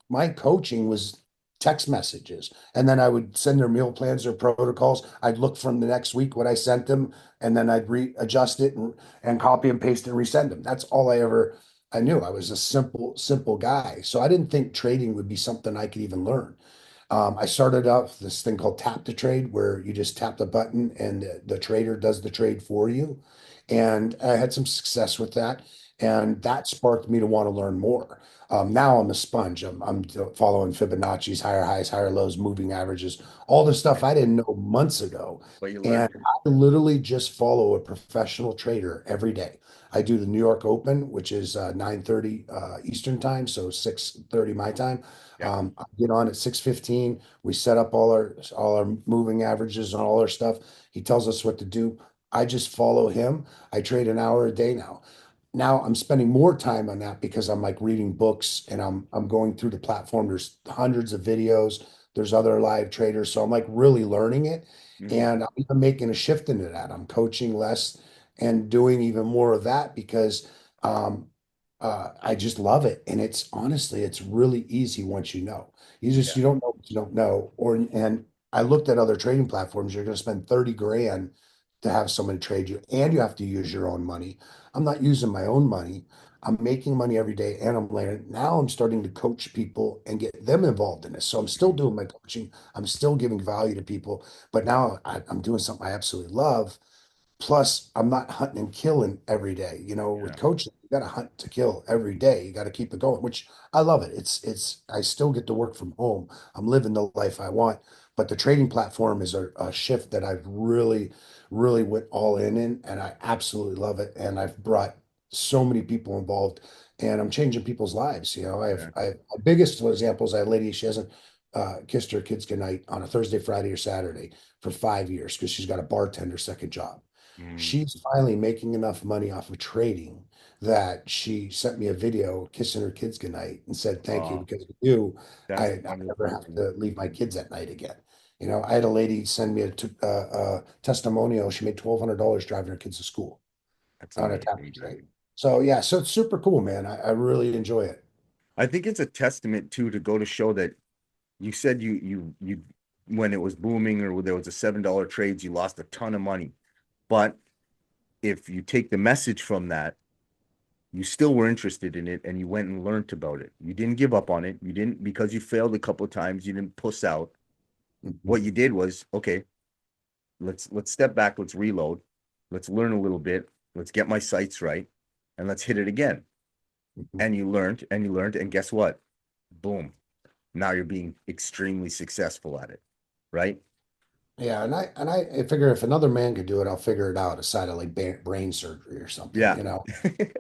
my coaching was text messages, and then I would send their meal plans or protocols. I'd look from the next week what I sent them, and then I'd readjust it and copy and paste and resend them. That's all I knew. I was a simple guy. So I didn't think trading would be something I could even learn. I started out with this thing called tap to trade, where you just tap the button and the trader does the trade for you. And I had some success with that. And that sparked me to want to learn more. Now I'm a sponge. I'm following Fibonacci's, higher highs, higher lows, moving averages, all the stuff I didn't know months ago. But you learned And it. I literally just follow a professional trader every day. I do the New York Open, which is 9:30 Eastern time, so 6:30 my time. Yeah. I get on at 6:15. We set up all our moving averages and all our stuff. He tells us what to do. I just follow him. I trade an hour a day now. Now I'm spending more time on that because I'm like reading books and I'm going through the platform. There's hundreds of videos. There's other live traders. So I'm like really learning it. Mhm. And I'm even making a shift into that. I'm coaching less and doing even more of that because um, I just love it. And it's honestly, it's really easy once you know. Yeah. You don't know what you don't know. And I looked at other trading platforms. You're going to spend 30 grand to have someone trade you, and you have to use your own money. I'm not using my own money. I'm making money every day and I'm learning. Now I'm starting to coach people and get them involved in this. So I'm still Mhm. doing my coaching. I'm still giving value to people, but now I'm doing something I absolutely love. Plus, I'm not hunting and killing every day. With Yeah, coaching, you got to hunt to kill every day. You got to keep it going, which I love it. I still get to work from home. I'm living the life I want, but the trading platform is a shift that I've really went all in, and I absolutely love it. And I've brought so many people involved, and I'm changing people's lives. yeah. My biggest examples. I have a lady, she hasn't kissed her kids goodnight on a Thursday, Friday, or Saturday for 5 years because she's got a bartender second job. Mm, She's finally making enough money off of trading that she sent me a video kissing her kids goodnight and said, "Thank you, oh, because of you, that's I never wonderful, have dude. to leave my kids at night again." I had a lady send me a testimonial. She made $1,200 driving her kids to school That's on a taxi amazing, dude. trade. So yeah, so it's super cool, man. I really enjoy it. I think it's a testament too to go to show that you said you when it was booming or there was a $7 trades, you lost a ton of money. But if you take the message from that, you still were interested in it and you went and learned about it. You didn't give up on it. You didn't because you failed a couple of times, you didn't puss out. Mhm, What you did was, okay, let's step back, let's reload, let's learn a little bit, let's get my sights right, and let's hit it again. mhm. And you learned, and guess what? Boom. Now you're being extremely successful at it, right? Yeah, and I figure if another man could do it, I'll figure it out aside of like brain surgery or something, Yeah. you know.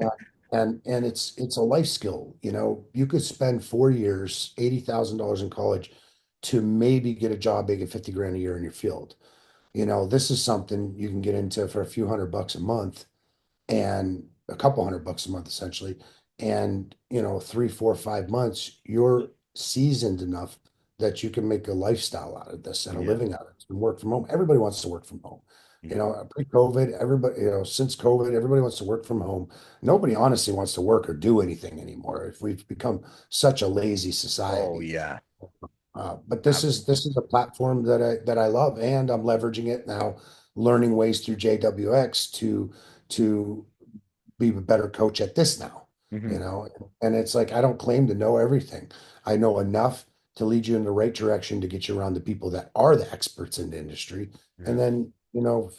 Uh, and it's a life skill. You could spend 4 years, $80,000 in college to maybe get a job making 50 grand a year in your field. This is something you can get into for a few $100 a month and a couple $100 a month essentially. And 3, 4, 5 months, you're seasoned enough that you can make a lifestyle out of this and a Yeah. living out of it and work from home. Everybody wants to work from home. Mhm. Pre-COVID, everybody, since COVID, everybody wants to work from home. Nobody honestly wants to work or do anything anymore. If we've become such a lazy Oh society. yeah. But this is a Absolutely. platform that I love, and I'm leveraging it now, learning ways through JWX to be a better coach at this now, you Hmm. know? And it's like, I don't claim to know everything. I know enough to lead you in the right direction to get you around the people that are the experts in the industry. And Yeah. then,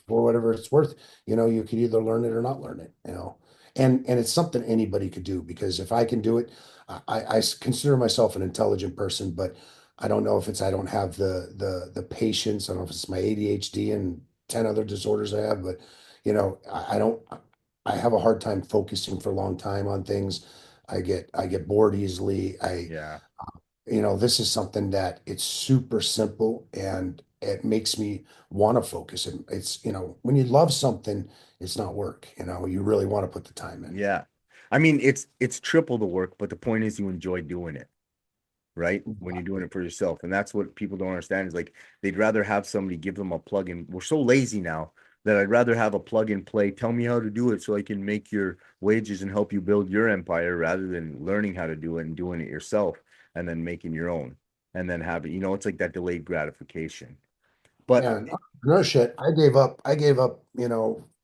for whatever it's worth, you could either learn it or not learn it. And it's something anybody could do because if I can do it, I consider myself an intelligent person, but I don't know if I don't have the patience. I don't know if it's my ADHD and 10 other disorders I have, but I don't I have a hard time focusing for a long time on things. I get bored easily. Yeah. This is something that it's super simple and it makes me want to focus. And when you love something, it's not work. You really want to put the time in. Yeah. I mean, it's triple the work, but the point is you enjoy doing it, right? When you're doing Exactly. it for yourself. And that's what people don't understand is like they'd rather have somebody give them a plug in. We're so lazy now that I'd rather have a plug and play. Tell me how to do it so I can make your wages and help you build your empire rather than learning how to do it and doing it yourself and then making your own and then having, it's like that delayed gratification. But Yeah, and entrepreneurship, I gave up,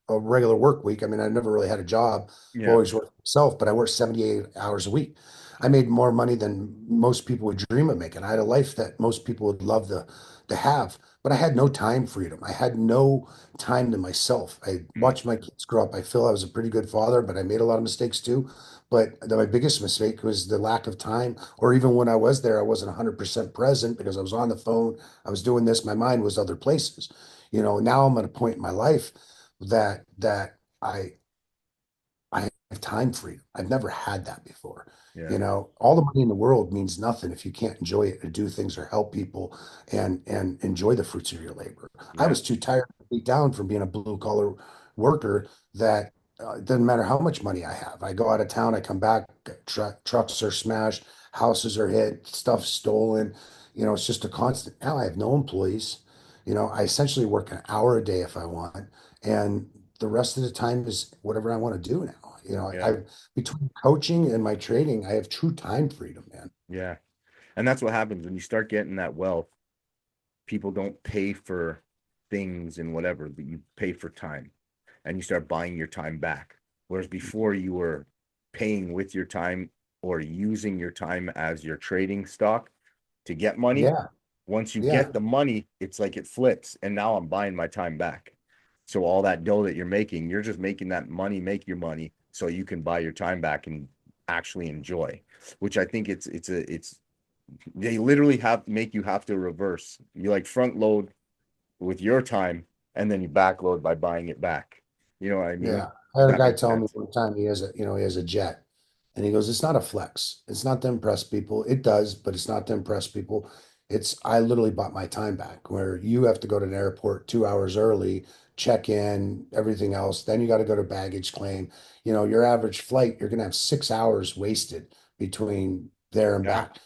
a regular work week. I mean, I never really had a job. I've yeah. always worked for myself, but I worked 78 hours a week. I made more money than most people would dream of making. I had a life that most people would love to have, but I had no time freedom. I had no time to myself. I Mm, watched my kids grow up. I feel I was a pretty good father, but I made a lot of mistakes too. But my biggest mistake was the lack of time, or even when I was there, I wasn't 100% present because I was on the phone. I was doing this. My mind was other places. Now I'm at a point in my life that I have time freedom. I've never had that before. yeah. All the money in the world means nothing if you can't enjoy it and do things or help people and enjoy the fruits of your labor. I Yeah. was too tired to beat down from being a blue collar worker that it doesn't matter how much money I have. I go out of town, I come back, trucks are smashed, houses are hit, stuff stolen. It's just a constant. Now I have no employees. I essentially work an hour a day if I want, and the rest of the time is whatever I want to do now. Yeah. Between coaching and my trading, I have true time freedom, man. Yeah. And that's what happens when you start getting that wealth. People don't pay for things and whatever, but you pay for time and you start buying your time back. Whereas before you were paying with your time or using your time as your trading stock to get money. Yeah, Once you yeah, get the money, it's like it flips. And now I'm buying my time back. So all that dough that you're making, you're just making that money make your money so you can buy your time back and actually enjoy, which I think it's they literally have to make you have to reverse. You like front load with your time and then you back load by buying it back. You know what I mean? yeah. I had a That guy makes telling me sense. one time he has a jet, and he goes, "It's not a flex. It's not to impress people. It does, but it's not to impress people. It's I literally bought my time back. Where you have to go to an airport 2 hours early, check in, everything else. Then you got to go to baggage claim. Your average flight, you're gonna have 6 hours wasted between there and Yeah. back.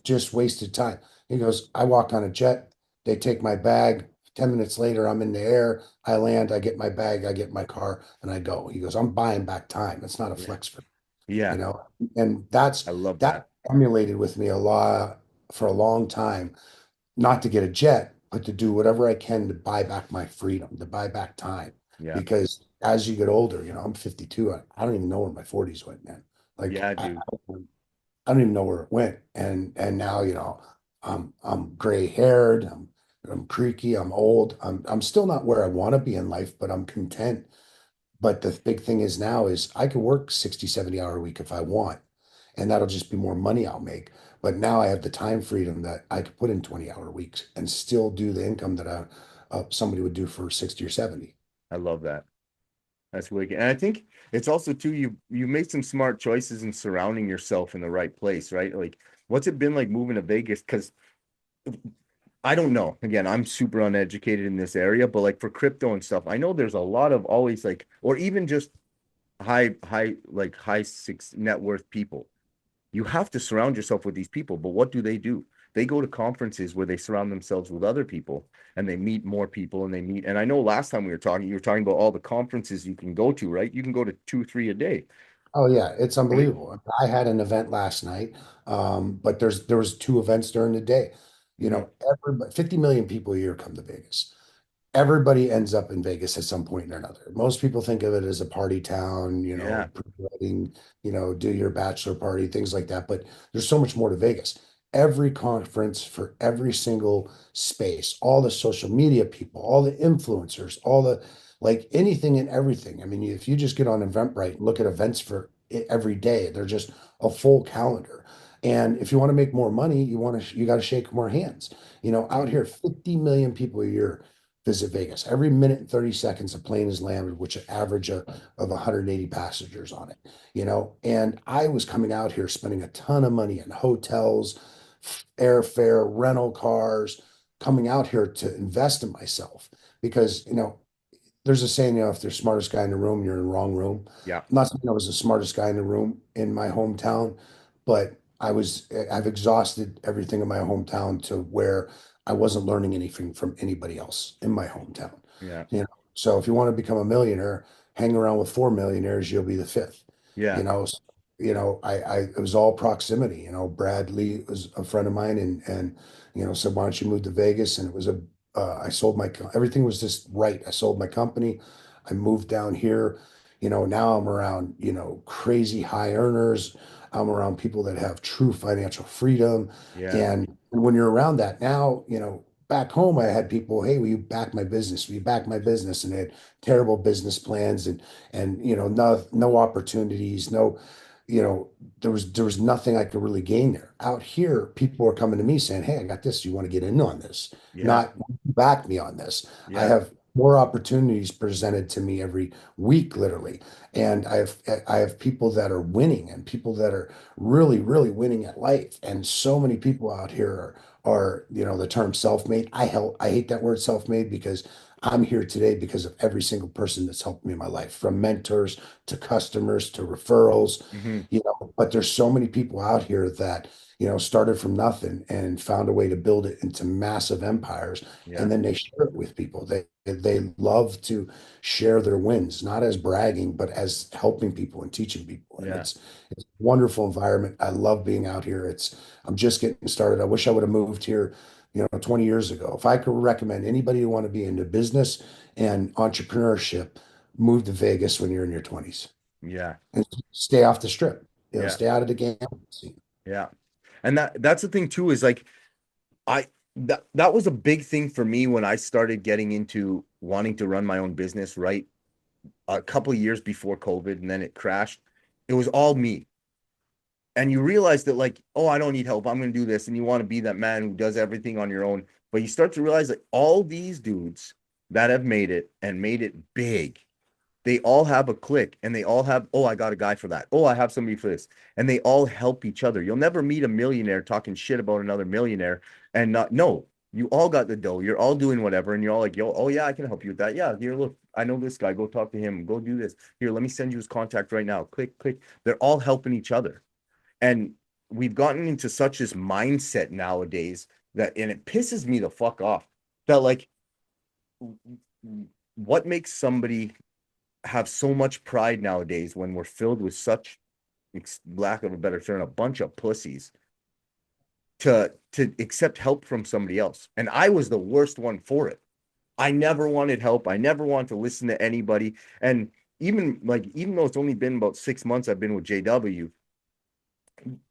Just wasted time." He goes, "I walk on a jet. They take my bag. 10 minutes later, I'm in the air. I land, I get my bag, I get my car, and I go." He goes, "I'm buying back time. It's not a Yeah. flex for me, you Yeah. know." And that's I love that that. emulated with me a lot for a long time, not to get a jet, but to do whatever I can to buy back my freedom, to buy back time. Yeah. Because as you get older, I'm 52. I don't even know where my 40s went, man. Like Yeah, dude. I don't even know where it went. And now, I'm gray haired, I'm creaky, I'm old. I'm still not where I want to be in life, but I'm content. But the big thing is now is I can work 60, 70 hour a week if I want, and that'll just be more money I'll make. But now I have the time freedom that I could put in 20-hour weeks and still do the income that somebody would do for 60 or 70. I love that. That's wicked. And I think it's also too, you made some smart choices in surrounding yourself in the right place, right? Like what's it been like moving to Vegas? Because I don't know. Again, I'm super uneducated in this area, but like for crypto and stuff, I know there's a lot of always like, or even just high six net worth people. You have to surround yourself with these people, but what do? They go to conferences where they surround themselves with other people and they meet more people and they meet. And I know last time we were talking, you were talking about all the conferences you can go to, right? You can go to two, three a day, Oh yeah, it's right? unbelievable. I had an event last night, but there was two events during the day. Hmm. 50 million people a year come to Vegas. Everybody ends up in Vegas at some point or another. Most people think of it as a party town, Yeah. pre-wedding, do your bachelor party, things like that. But there's so much more to Vegas. Every conference for every single space, all the social media people, all the influencers, all the like anything and everything. I mean, if you just get on Eventbrite and look at events for it every day, they're just a full calendar. And if you want to make more money, you got to shake more hands. Out here, 50 million people a year visit Vegas. Every minute and 30 seconds, a plane is landed, which an average of 180 passengers on it. And I was coming out here spending a ton of money in hotels, airfare, rental cars, coming out here to invest in myself because, there's a saying, if you're the smartest guy in the room, you're in the wrong room. Yeah. I'm not saying I was the smartest guy in the room in my hometown, but I've exhausted everything in my hometown to where I wasn't learning anything from anybody else in my hometown. Yeah. You know, so if you want to become a millionaire, hang around with four millionaires, you'll be the fifth. Yeah. You know, s- it was all proximity. Bradley was a friend of mine, and said, "Why don't you move to Vegas?" And it was I sold everything was just right. I sold my company. I moved down here. Now I'm around, crazy high earners. I'm around people that have true financial freedom. Yeah. And when you're around that now, back home, I had people, "Hey, will you back my business? Will you back my business?" And they had terrible business plans and no opportunities, no, you know, there was nothing I could really gain there. Out here, people are coming to me saying, "Hey, I got this. Do you want to get in on this?" Yeah. Not back me on this. I Yeah. have more opportunities presented to me every week, literally. And I have people that are winning and people that are really, really winning at life. And so many people out here are the term self-made. I hate that word self-made because I'm here today because of every single person that's helped me in my life, from mentors to customers to referrals, Hmm. but there's so many people out here that, started from nothing and found a way to build it into massive empires. Yeah. And then they share it with people. They love to share their wins, not as bragging, but as helping people and teaching people. And Yeah. it's a wonderful environment. I love being out here. I'm just getting started. I wish I would have moved here, 20 years ago. If I could recommend anybody who want to be into business and entrepreneurship, move to Vegas when you're in your 20s. Yeah. and stay off the strip, Yeah. stay out of the gambling scene. Yeah. And that's the thing too, is like I that was a big thing for me when I started getting into wanting to run my own business, right? A couple of years before COVID, and then it crashed. It was all me. And you realize that, like, oh, I don't need help. I'm going to do this. And you want to be that man who does everything on your own. But you start to realize that all these dudes that have made it and made it big, they all have a clique, and they all have, oh, I got a guy for that. Oh, I have somebody for this. And they all help each other. You'll never meet a millionaire talking shit about another millionaire and not, no, you all got the dough. You're all doing whatever. And you're all like, yo, oh, yeah, I can help you with that. Yeah, here, look, I know this guy. Go talk to him. Go do this. Here, let me send you his contact right now. Click, click. They're all helping each other. And we've gotten into such this mindset nowadays that, and it pisses me the fuck off that, like, what makes somebody have so much pride nowadays when we're filled with such, lack of a better term, a bunch of pussies to accept help from somebody else. And I was the worst one for it. I never wanted help. I never wanted to listen to anybody. And even though it's only been about 6 months I've been with JW,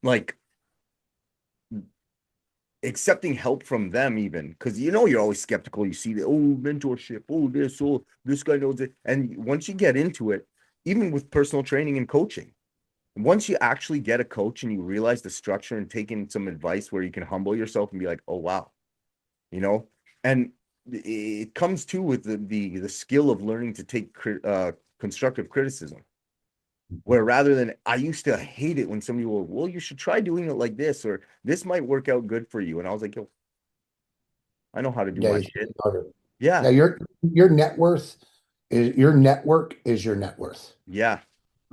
like, accepting help from them, even because you're always skeptical. You see the, oh, mentorship, oh, this, oh, this guy knows it. And once you get into it, even with personal training and coaching, once you actually get a coach and you realize the structure and taking some advice where you can humble yourself and be like, oh wow, you know, and it comes too with the skill of learning to take constructive criticism. Where rather than, I used to hate it when somebody will, well, you should try doing it like this, or this might work out good for you. And I was like, yo, I know how to do Yeah, my you shit. love it. Yeah. Yeah, your net worth is your network is your net worth. Yeah.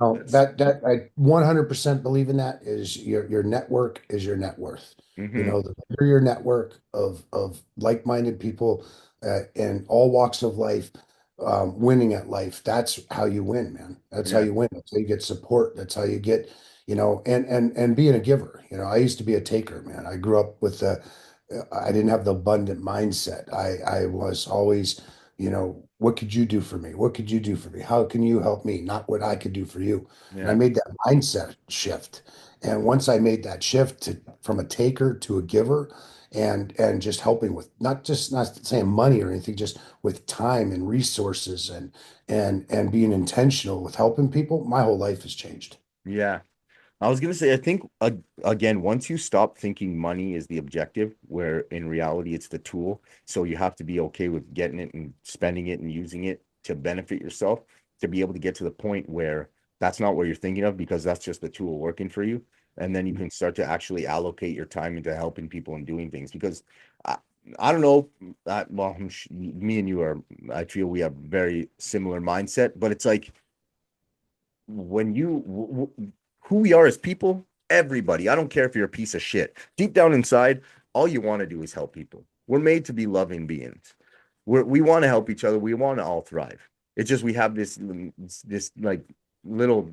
Oh, That's that I 100% believe in that is your network is your net worth. mm-hmm. The bigger your network of like-minded people in all walks of life, winning at life, that's how you win, man. That's how Yeah. you win. That's how you get support. That's how you get, and being a giver. I used to be a taker, man. I grew up with I didn't have the abundant mindset. I was always what could you do for me? What could you do for me? How can you help me? Not what I could do for you. And I Yeah. made that mindset shift. And once I made that shift from a taker to a giver and just helping with not saying money or anything, just with time and resources and being intentional with helping people, my whole life has changed. Yeah. I was gonna say, I think again, once you stop thinking money is the objective, where in reality it's the tool. So you have to be okay with getting it and spending it and using it to benefit yourself, to be able to get to the point where that's not what you're thinking of, because that's just the tool working for you. And then you can start to actually allocate your time into helping people and doing things. Because I, I don't know, well, me and you are, I feel we have very similar mindset, but it's like, when who we are as people, everybody, I don't care if you're a piece of shit. Deep down inside, all you want to do is help people. We're made to be loving beings. We want to help each other. We want to all thrive. It's just we have this like little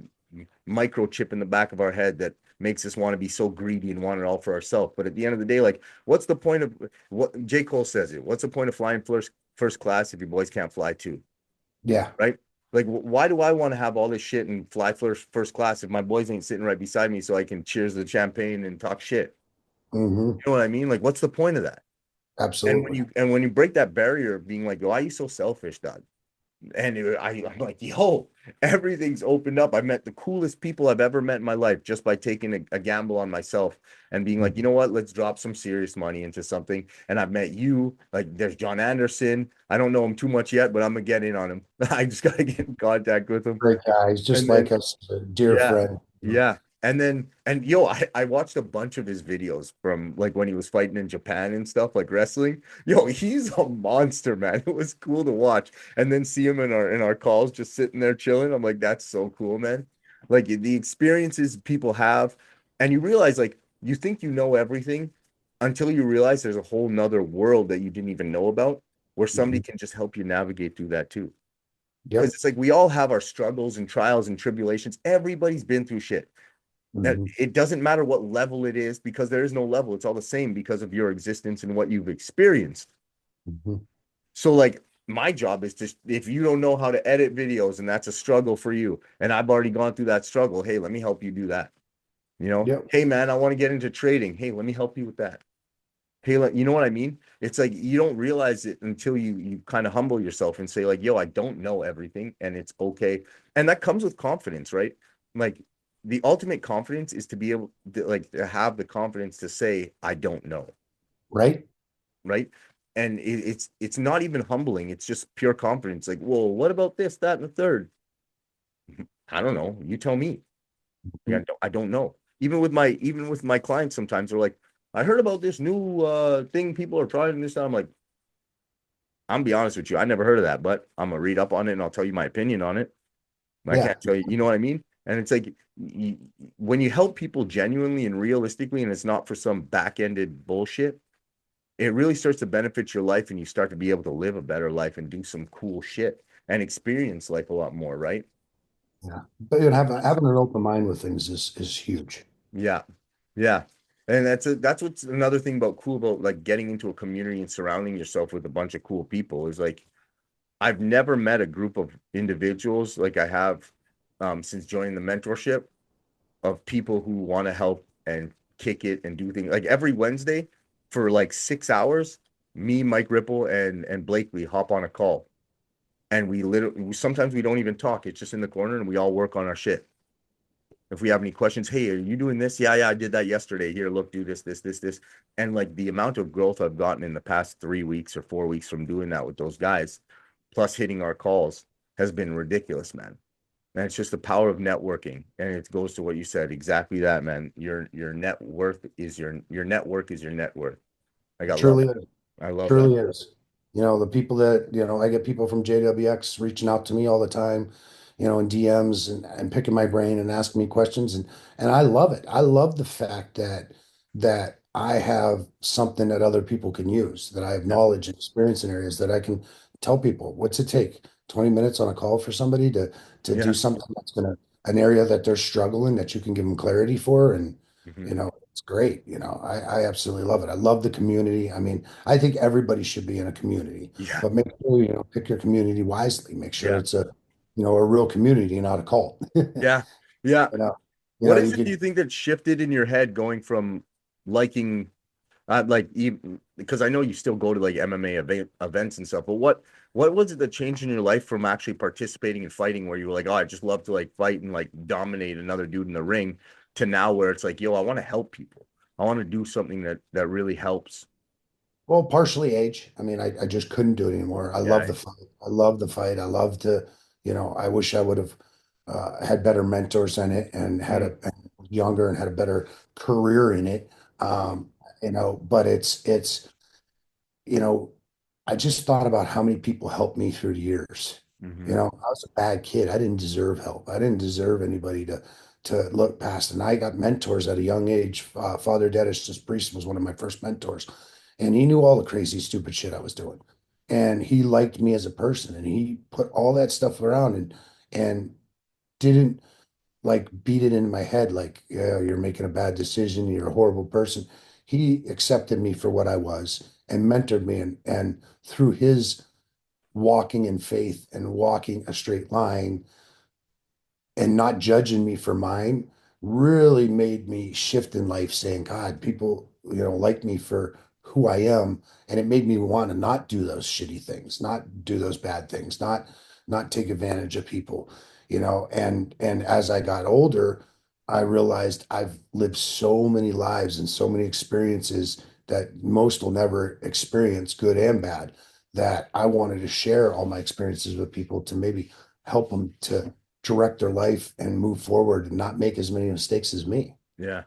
microchip in the back of our head that makes us want to be so greedy and want it all for ourselves. But at the end of the day, like, what's the point of what J. Cole says it? What's the point of flying first class if your boys can't fly too? Yeah. Right? Like, why do I want to have all this shit and fly first class if my boys ain't sitting right beside me so I can cheers the champagne and talk shit? Hmm. You know what I mean? Like, what's the point of that? And when Absolutely. you break that barrier of being like, why are you so selfish, dog? And I'm like, yo, everything's opened up. I met the coolest people I've ever met in my life just by taking a gamble on myself and being like, you know what, let's drop some serious money into something. And I've met you, like, there's John Anderson. I don't know him too much yet, but I'm gonna get in on him. I just gotta get in contact with him. Great guy. He's just And then like us, a dear yeah. friend. Yeah. And then, and yo, I watched a bunch of his videos from like when he was fighting in Japan and stuff, like wrestling. Yo, he's a monster, man. It was cool to watch. And then see him in our calls just sitting there chilling. I'm like, that's so cool, man. Like, the experiences people have, and you realize, like, you think you know everything until you realize there's a whole nother world that you didn't even know about, where somebody Mhm. can just help you navigate through that too. Because Yep. it's like we all have our struggles and trials and tribulations. Everybody's been through shit. That Hmm. it doesn't matter what level it is, because there is no level. It's all the same because of your existence and what you've experienced. Hmm. So, like, my job is to, if you don't know how to edit videos and that's a struggle for you, and I've already gone through that struggle, hey, let me help you do that. Yep. Hey man, I want to get into trading. Hey, let me help you with that. Hey, you know what I mean? It's like you don't realize it until you kind of humble yourself and say like, yo, I don't know everything and it's okay. And that comes with confidence, right? Like the ultimate confidence is to be able to like to have the confidence to say I don't know, Right. right? And it's not even humbling. It's just pure confidence. Like, well, what about this, that, and the third? I don't know. You tell me. Like, I don't know. Even with my clients, sometimes they're like, I heard about this new thing people are trying this. I'm like, I'm gonna be honest with you, I never heard of that, but I'm gonna read up on it and I'll tell you my opinion on it. I Yeah. can't tell you, you know what I mean? And it's like when you help people genuinely and realistically, and it's not for some back-ended bullshit, it really starts to benefit your life and you start to be able to live a better life and do some cool shit and experience life a lot more, right? Yeah. But having an open mind with things is huge. Yeah. Yeah. And that's what's another thing about cool about like getting into a community and surrounding yourself with a bunch of cool people is like I've never met a group of individuals like I have since joining the mentorship of people who want to help and kick it and do things like every Wednesday for like 6 hours. Me, Mike Ripple, and Blakely hop on a call, and we literally sometimes we don't even talk. It's just in the corner, and we all work on our shit. If we have any questions, hey, are you doing this? Yeah, I did that yesterday. Here, look, do this. And like the amount of growth I've gotten in the past 3 weeks or 4 weeks from doing that with those guys, plus hitting our calls, has been ridiculous, man. And it's just the power of networking. And it goes to what you said, exactly that, man. Your net worth is your network is your net worth. Like I love Truly that. is. I love that. Truly is. The people that, I get people from JWX reaching out to me all the time, in DMs and picking my brain and asking me questions. And I love it. I love the fact that I have something that other people can use, that I have Yeah. knowledge and experience in areas that I can tell people. What's it take? 20 minutes on a call for somebody to do Yeah. something that's an area that they're struggling, that you can give them clarity for. And, Hmm. it's great. I absolutely love it. I love the community. I mean, I think everybody should be in a community, Yeah. but make sure, pick your community wisely. Make sure Yeah. it's a real community, not a cult. Yeah. Yeah. You know, What you is it do could, you think that shifted in your head going from liking like even because I know you still go to like MMA events and stuff, but what was it that changed in your life from actually participating in fighting where you were like, oh, I just love to like fight and like dominate another dude in the ring to now where it's like, yo, I want to help people. I want to do something that really helps. well, partially age. I mean, I just couldn't do it anymore. I love Yeah. the fight. I love the fight. I love to, I wish I would have had better mentors in it and and younger and had a better career in it. Um, but it's you know, I just thought about how many people helped me through the years. Mm-hmm. I was a bad kid. I didn't deserve help. I didn't deserve anybody to look past. And I got mentors at a young age. Father Dennis Priest was one of my first mentors, and he knew all the crazy, stupid shit I was doing. And he liked me as a person, and he put all that stuff around and didn't like beat it in my head like, yeah, you're making a bad decision, you're a horrible person. He accepted me for what I was and mentored me and through his walking in faith and walking a straight line and not judging me for mine really made me shift in life saying, God, people, like me for who I am. And it made me want to not do those shitty things, not do those bad things, not take advantage of people, and as I got older, I realized I've lived so many lives and so many experiences that most will never experience, good and bad, that I wanted to share all my experiences with people to maybe help them to direct their life and move forward and not make as many mistakes as me. Yeah.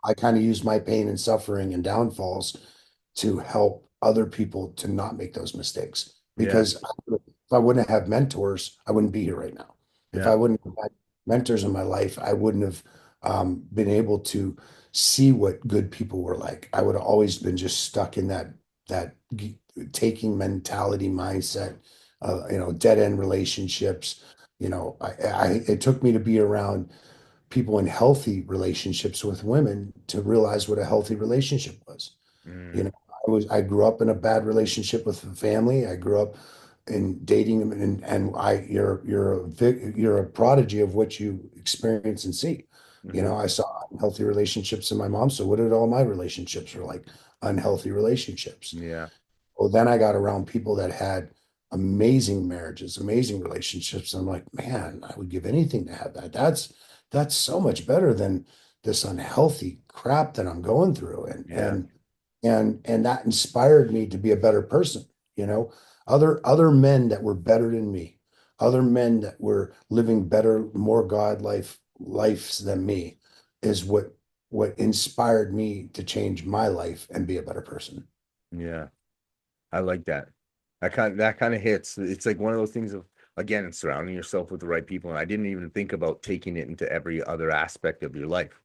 I kind of use my pain and suffering and downfalls to help other people to not make those mistakes. Yeah. Because if I wouldn't have mentors, I wouldn't be here right now. If Yeah. I wouldn't have had mentors in my life, I wouldn't have been able to see what good people were like. I would have always been just stuck in that taking mentality mindset, dead end relationships. It took me to be around people in healthy relationships with women to realize what a healthy relationship was. Mm. I grew up in a bad relationship with the family. I grew up in dating and you're a prodigy of what you experience and see. You Hmm. know, I saw unhealthy relationships in my mom. So what did all my relationships were like? Unhealthy relationships. Yeah. Well, then I got around people that had amazing marriages, amazing relationships. I'm like, man, I would give anything to have that. That's so much better than this unhealthy crap that I'm going through. Yeah. And that inspired me to be a better person, you know. Other men that were better than me, other men that were living better, more God lives than me, is what inspired me to change my life and be a better person. Yeah. I like that. That kind of hits. It's like one of those things of, again, surrounding yourself with the right people. And I didn't even think about taking it into every other aspect of your life.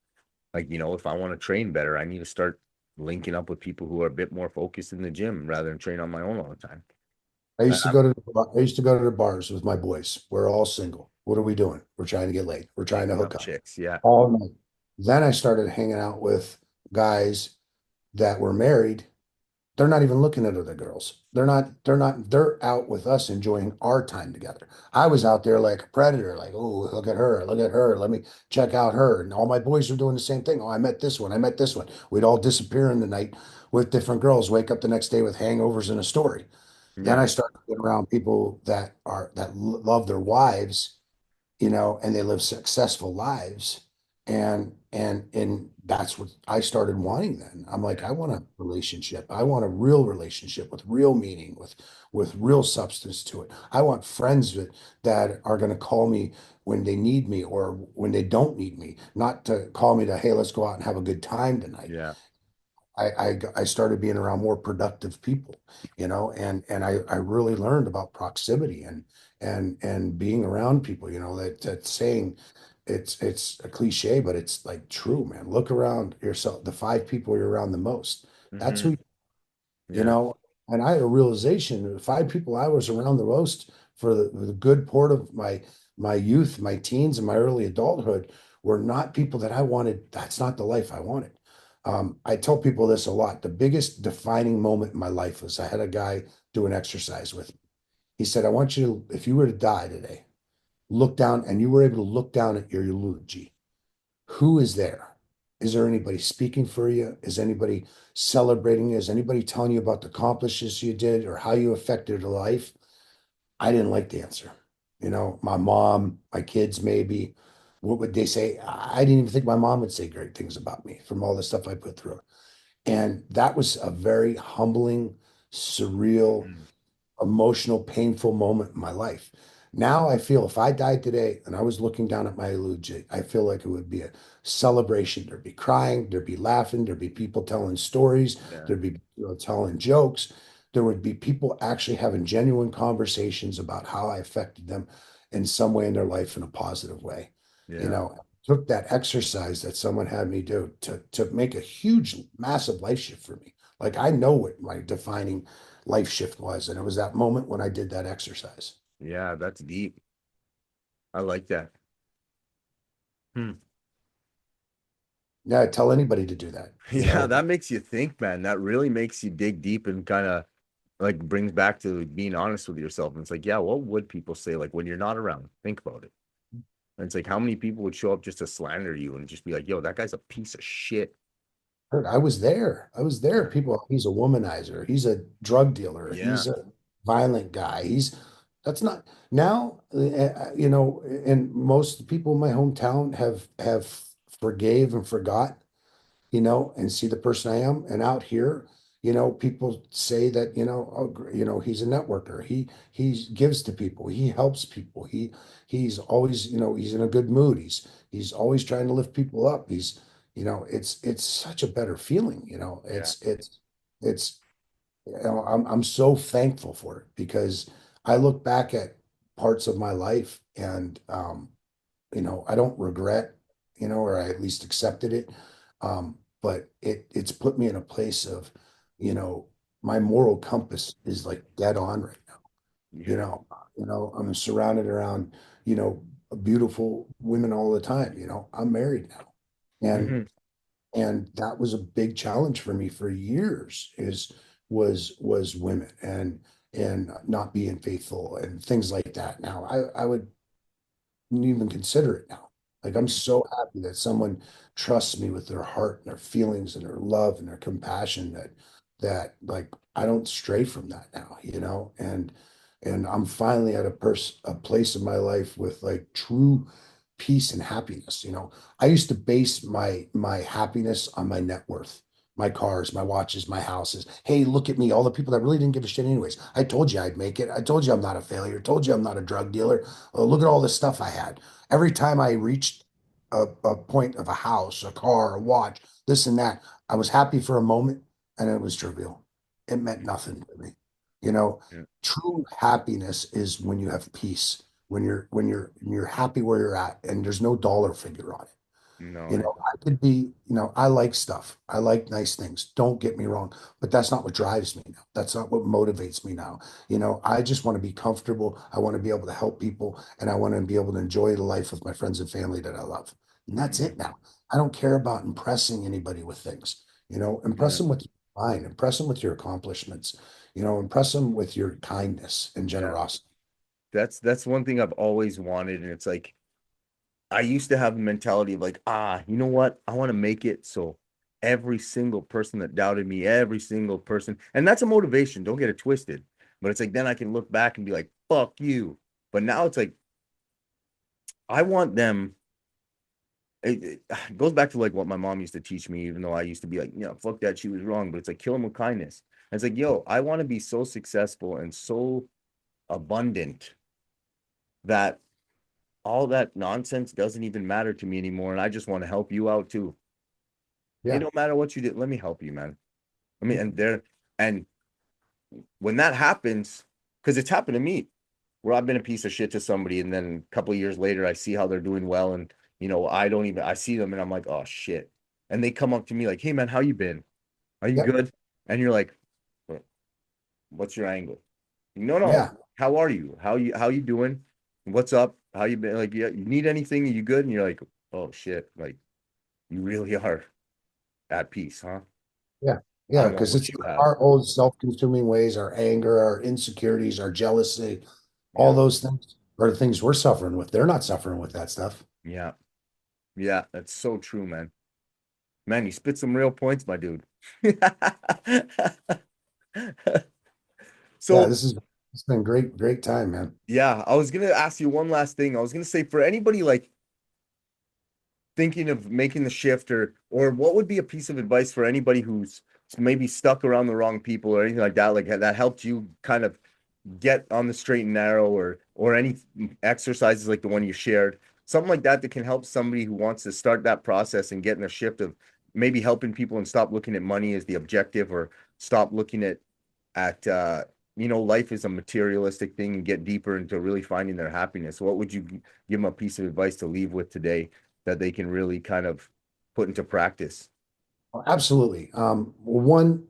Like, if I want to train better, I need to start linking up with people who are a bit more focused in the gym rather than train on my own all the time. And I used to go to the bars with my boys. We're all single. What are we doing? We're trying to get laid. We're trying to picking hook up up chicks. Yeah. all night. Then I started hanging out with guys that were married. They're not even looking at other girls. They're out with us enjoying our time together. I was out there like a predator, like, oh, look at her, look at her. Let me check out her. And all my boys were doing the same thing. Oh, I met this one. I met this one. We'd all disappear in the night with different girls, wake up the next day with hangovers and a story. Then Yeah. I started getting around people that love their wives, you know, and they live successful lives. And that's what I started wanting then. I'm like, Yeah. I want a relationship. I want a real relationship with real meaning, with real substance to it. I want friends that are going to call me when they need me or when they don't need me, not to call me to, hey, let's go out and have a good time tonight. Yeah. I started being around more productive people, you know, and I really learned about proximity and being around people, you know, that saying it's a cliche, but it's like true, man. Look around yourself, the five people you're around the most. That's Hmm. who, you Yeah. know, and I had a realization the five people I was around the most for the good part of my youth, my teens, and my early adulthood were not people that I wanted. That's not the life I wanted. I tell people this a lot. The biggest defining moment in my life was I had a guy do an exercise with me. He said, I want you to, if you were to die today, look down and you were able to look down at your eulogy. Who is there? Is there anybody speaking for you? Is anybody celebrating you? Is anybody telling you about the accomplishments you did or how you affected a life? I didn't like the answer. You know, my mom, my kids, maybe. What would they say? I didn't even think my mom would say great things about me from all the stuff I put through. And that was a very humbling, surreal, Mm. emotional, painful moment in my life. Now I feel if I died today and I was looking down at my eulogy, I feel like it would be a celebration. There'd be crying, there'd be laughing, there'd be people telling stories, Yeah. there'd be telling jokes. There would be people actually having genuine conversations about how I affected them in some way in their life in a positive way. You Yeah. know, took that exercise that someone had me do to make a huge, massive life shift for me. Like I know what my defining life shift was. And it was that moment when I did that exercise. Yeah. That's deep. I like that. Hmm. Yeah, I tell anybody to do that, you Yeah, know. that makes you think, man. That really makes you dig deep and kind of like brings back to being honest with yourself. And it's like, yeah, what would people say? Like when you're not around, think about it. And it's like, how many people would show up just to slander you and just be like, yo, that guy's a piece of shit. Heard, I was there. I was there. Yeah. People, he's a womanizer. He's a drug dealer. Yeah. He's a violent guy. That's not now, you know, and most people in my hometown have forgave and forgot, you know, and see the person I am. And out here, you know, people say that, you know, oh, you know, he's a networker. He gives to people. He helps people. He's always, you know, he's in a good mood. He's always trying to lift people up. You know, it's such a better feeling, you know. Yeah. It's you know, I'm so thankful for it because I look back at parts of my life and you know, I don't regret, you know, or I at least accepted it. But it's put me in a place of, you know, my moral compass is like dead on right now. You Yeah. know, I'm surrounded around, you know, beautiful women all the time. You know, I'm married now. And Hmm. and that was a big challenge for me for years is was women. and not being faithful and things like that. Now, I would even consider it now. Like I'm Mhm. so happy that someone trusts me with their heart and their feelings and their love and their compassion that like I don't stray from that now, and I'm finally at a place in my life with like true peace and happiness. I used to base my happiness on my net worth. My cars, my watches, my houses. Hey, look at me. All the people that really didn't give a shit anyways. I told you I'd make it. I told you I'm not a failure. Told you I'm not a drug dealer. Oh, look at all the stuff I had. Every time I reached a point of a house, a car, a watch, this and that, I was happy for a moment and it was trivial. It meant nothing to me. Yeah. True happiness is when you have peace, when you're happy where you're at and there's no dollar figure on it. No, I I could be, I like stuff. I like nice things. Don't get me wrong, but that's not what drives me now. That's not what motivates me now. I just want to be comfortable. I want to be able to help people and I want to be able to enjoy the life with my friends and family that I love. And that's mhm. it now. I don't care about impressing anybody with things. Impress Yeah. them with your mind, impress them with your accomplishments, impress them with your kindness and Yeah. generosity. That's one thing I've always wanted. And it's like I used to have the mentality of like, you know what? I want to make it so every single person that doubted me, every single person, and that's a motivation, don't get it twisted. But it's like then I can look back and be like, fuck you. But now it's like I want them. It goes back to like what my mom used to teach me, even though I used to be like, fuck that, she was wrong. But it's like kill them with kindness. And it's like, yo, I want to be so successful and so abundant that all that nonsense doesn't even matter to me anymore. And I just want to help you out too. It Yeah. don't matter what you did. Let me help you, man. I mean, and when that happens, because it's happened to me, where I've been a piece of shit to somebody, and then a couple of years later, I see how they're doing well, and I don't even I see them, and I'm like, oh shit, and they come up to me like, hey man, how you been? Are you Yep. good? And you're like, what's your angle? No, no. Yeah. How are you? How you doing? What's up? How you been? Like, yeah, you need anything? Are you good? And you're like, oh shit, like you really are at peace, huh? Yeah. I Yeah. want Because what it's you have. our old self-consuming ways, our anger, our insecurities, our jealousy, all Yeah, those things are the things we're suffering with. They're not suffering with that stuff. yeah, yeah. That's so true, man. Man, you spit some real points, my dude. Yeah, So, it's been great, great time, man. yeah, I was gonna ask you one last thing. I was gonna say for anybody like thinking of making the shift, or what would be a piece of advice for anybody who's maybe stuck around the wrong people or anything like that, like that helped you kind of get on the straight and narrow, or any exercises like the one you shared, something like that that can help somebody who wants to start that process and get in the shift of maybe helping people and stop looking at money as the objective, or stop looking at life is a materialistic thing, and get deeper into really finding their happiness. What would you give them a piece of advice to leave with today that they can really kind of put into practice? Absolutely. One,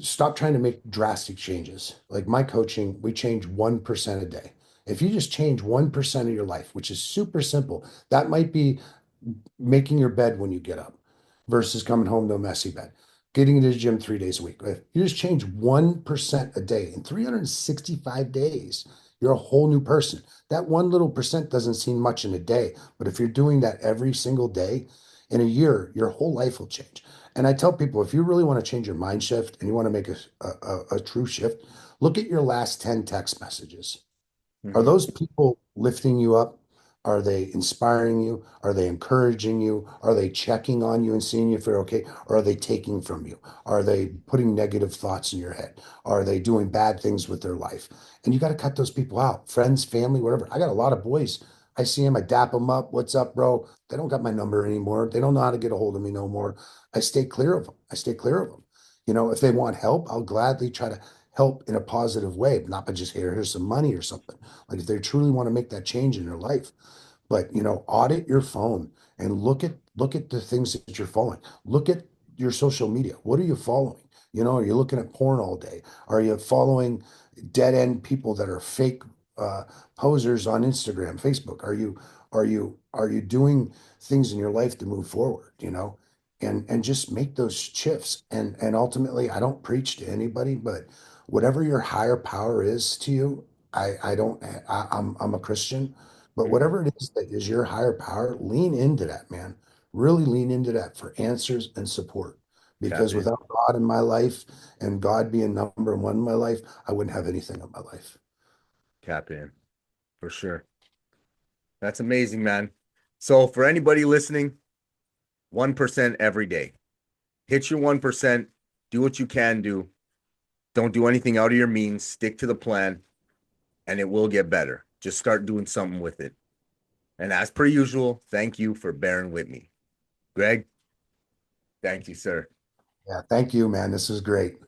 stop trying to make drastic changes. Like my coaching, we change 1% a day. If you just change 1% of your life, which is super simple, that might be making your bed when you get up versus coming home to a messy bed, getting to the gym 3 days a week. If you just change 1% a day in 365 days, you're a whole new person. That one little percent doesn't seem much in a day, but if you're doing that every single day in a year, your whole life will change. And I tell people, if you really want to change your mind shift and you want to make a true shift, look at your last 10 text messages. Are Mhm. those people lifting you up? Are they inspiring you? Are they encouraging you? Are they checking on you and seeing if you're okay? Or are they taking from you? Are they putting negative thoughts in your head? Are they doing bad things with their life? And you got to cut those people out. Friends, family, whatever. I got a lot of boys. I see them, I dap them up. What's up, bro? They don't got my number anymore. They don't know how to get a hold of me no more. I stay clear of them. I stay clear of them. If they want help, I'll gladly try to help in a positive way, not by just here's some money or something. Like if they truly want to make that change in their life. But audit your phone and look at the things that you're following. Look at your social media. What are you following? Are you looking at porn all day? Are you following dead end people that are fake uh, posers on Instagram, Facebook? Are you doing things in your life to move forward? And just make those shifts. And ultimately, I don't preach to anybody, but whatever your higher power is to you, I don't, I'm a Christian, but Mhm. whatever it is that is your higher power, lean into that, man. Really lean into that for answers and support. Tap Because in. without God in my life and God being number one in my life, I wouldn't have anything in my life. Tap in for sure. That's amazing, man. So for anybody listening, 1% every day. Hit your 1%. Do what you can do. Don't do anything out of your means. Stick to the plan, and it will get better. Just start doing something with it. And as per usual, thank you for bearing with me. Greg, thank you, sir. Yeah, thank you, man. This is great.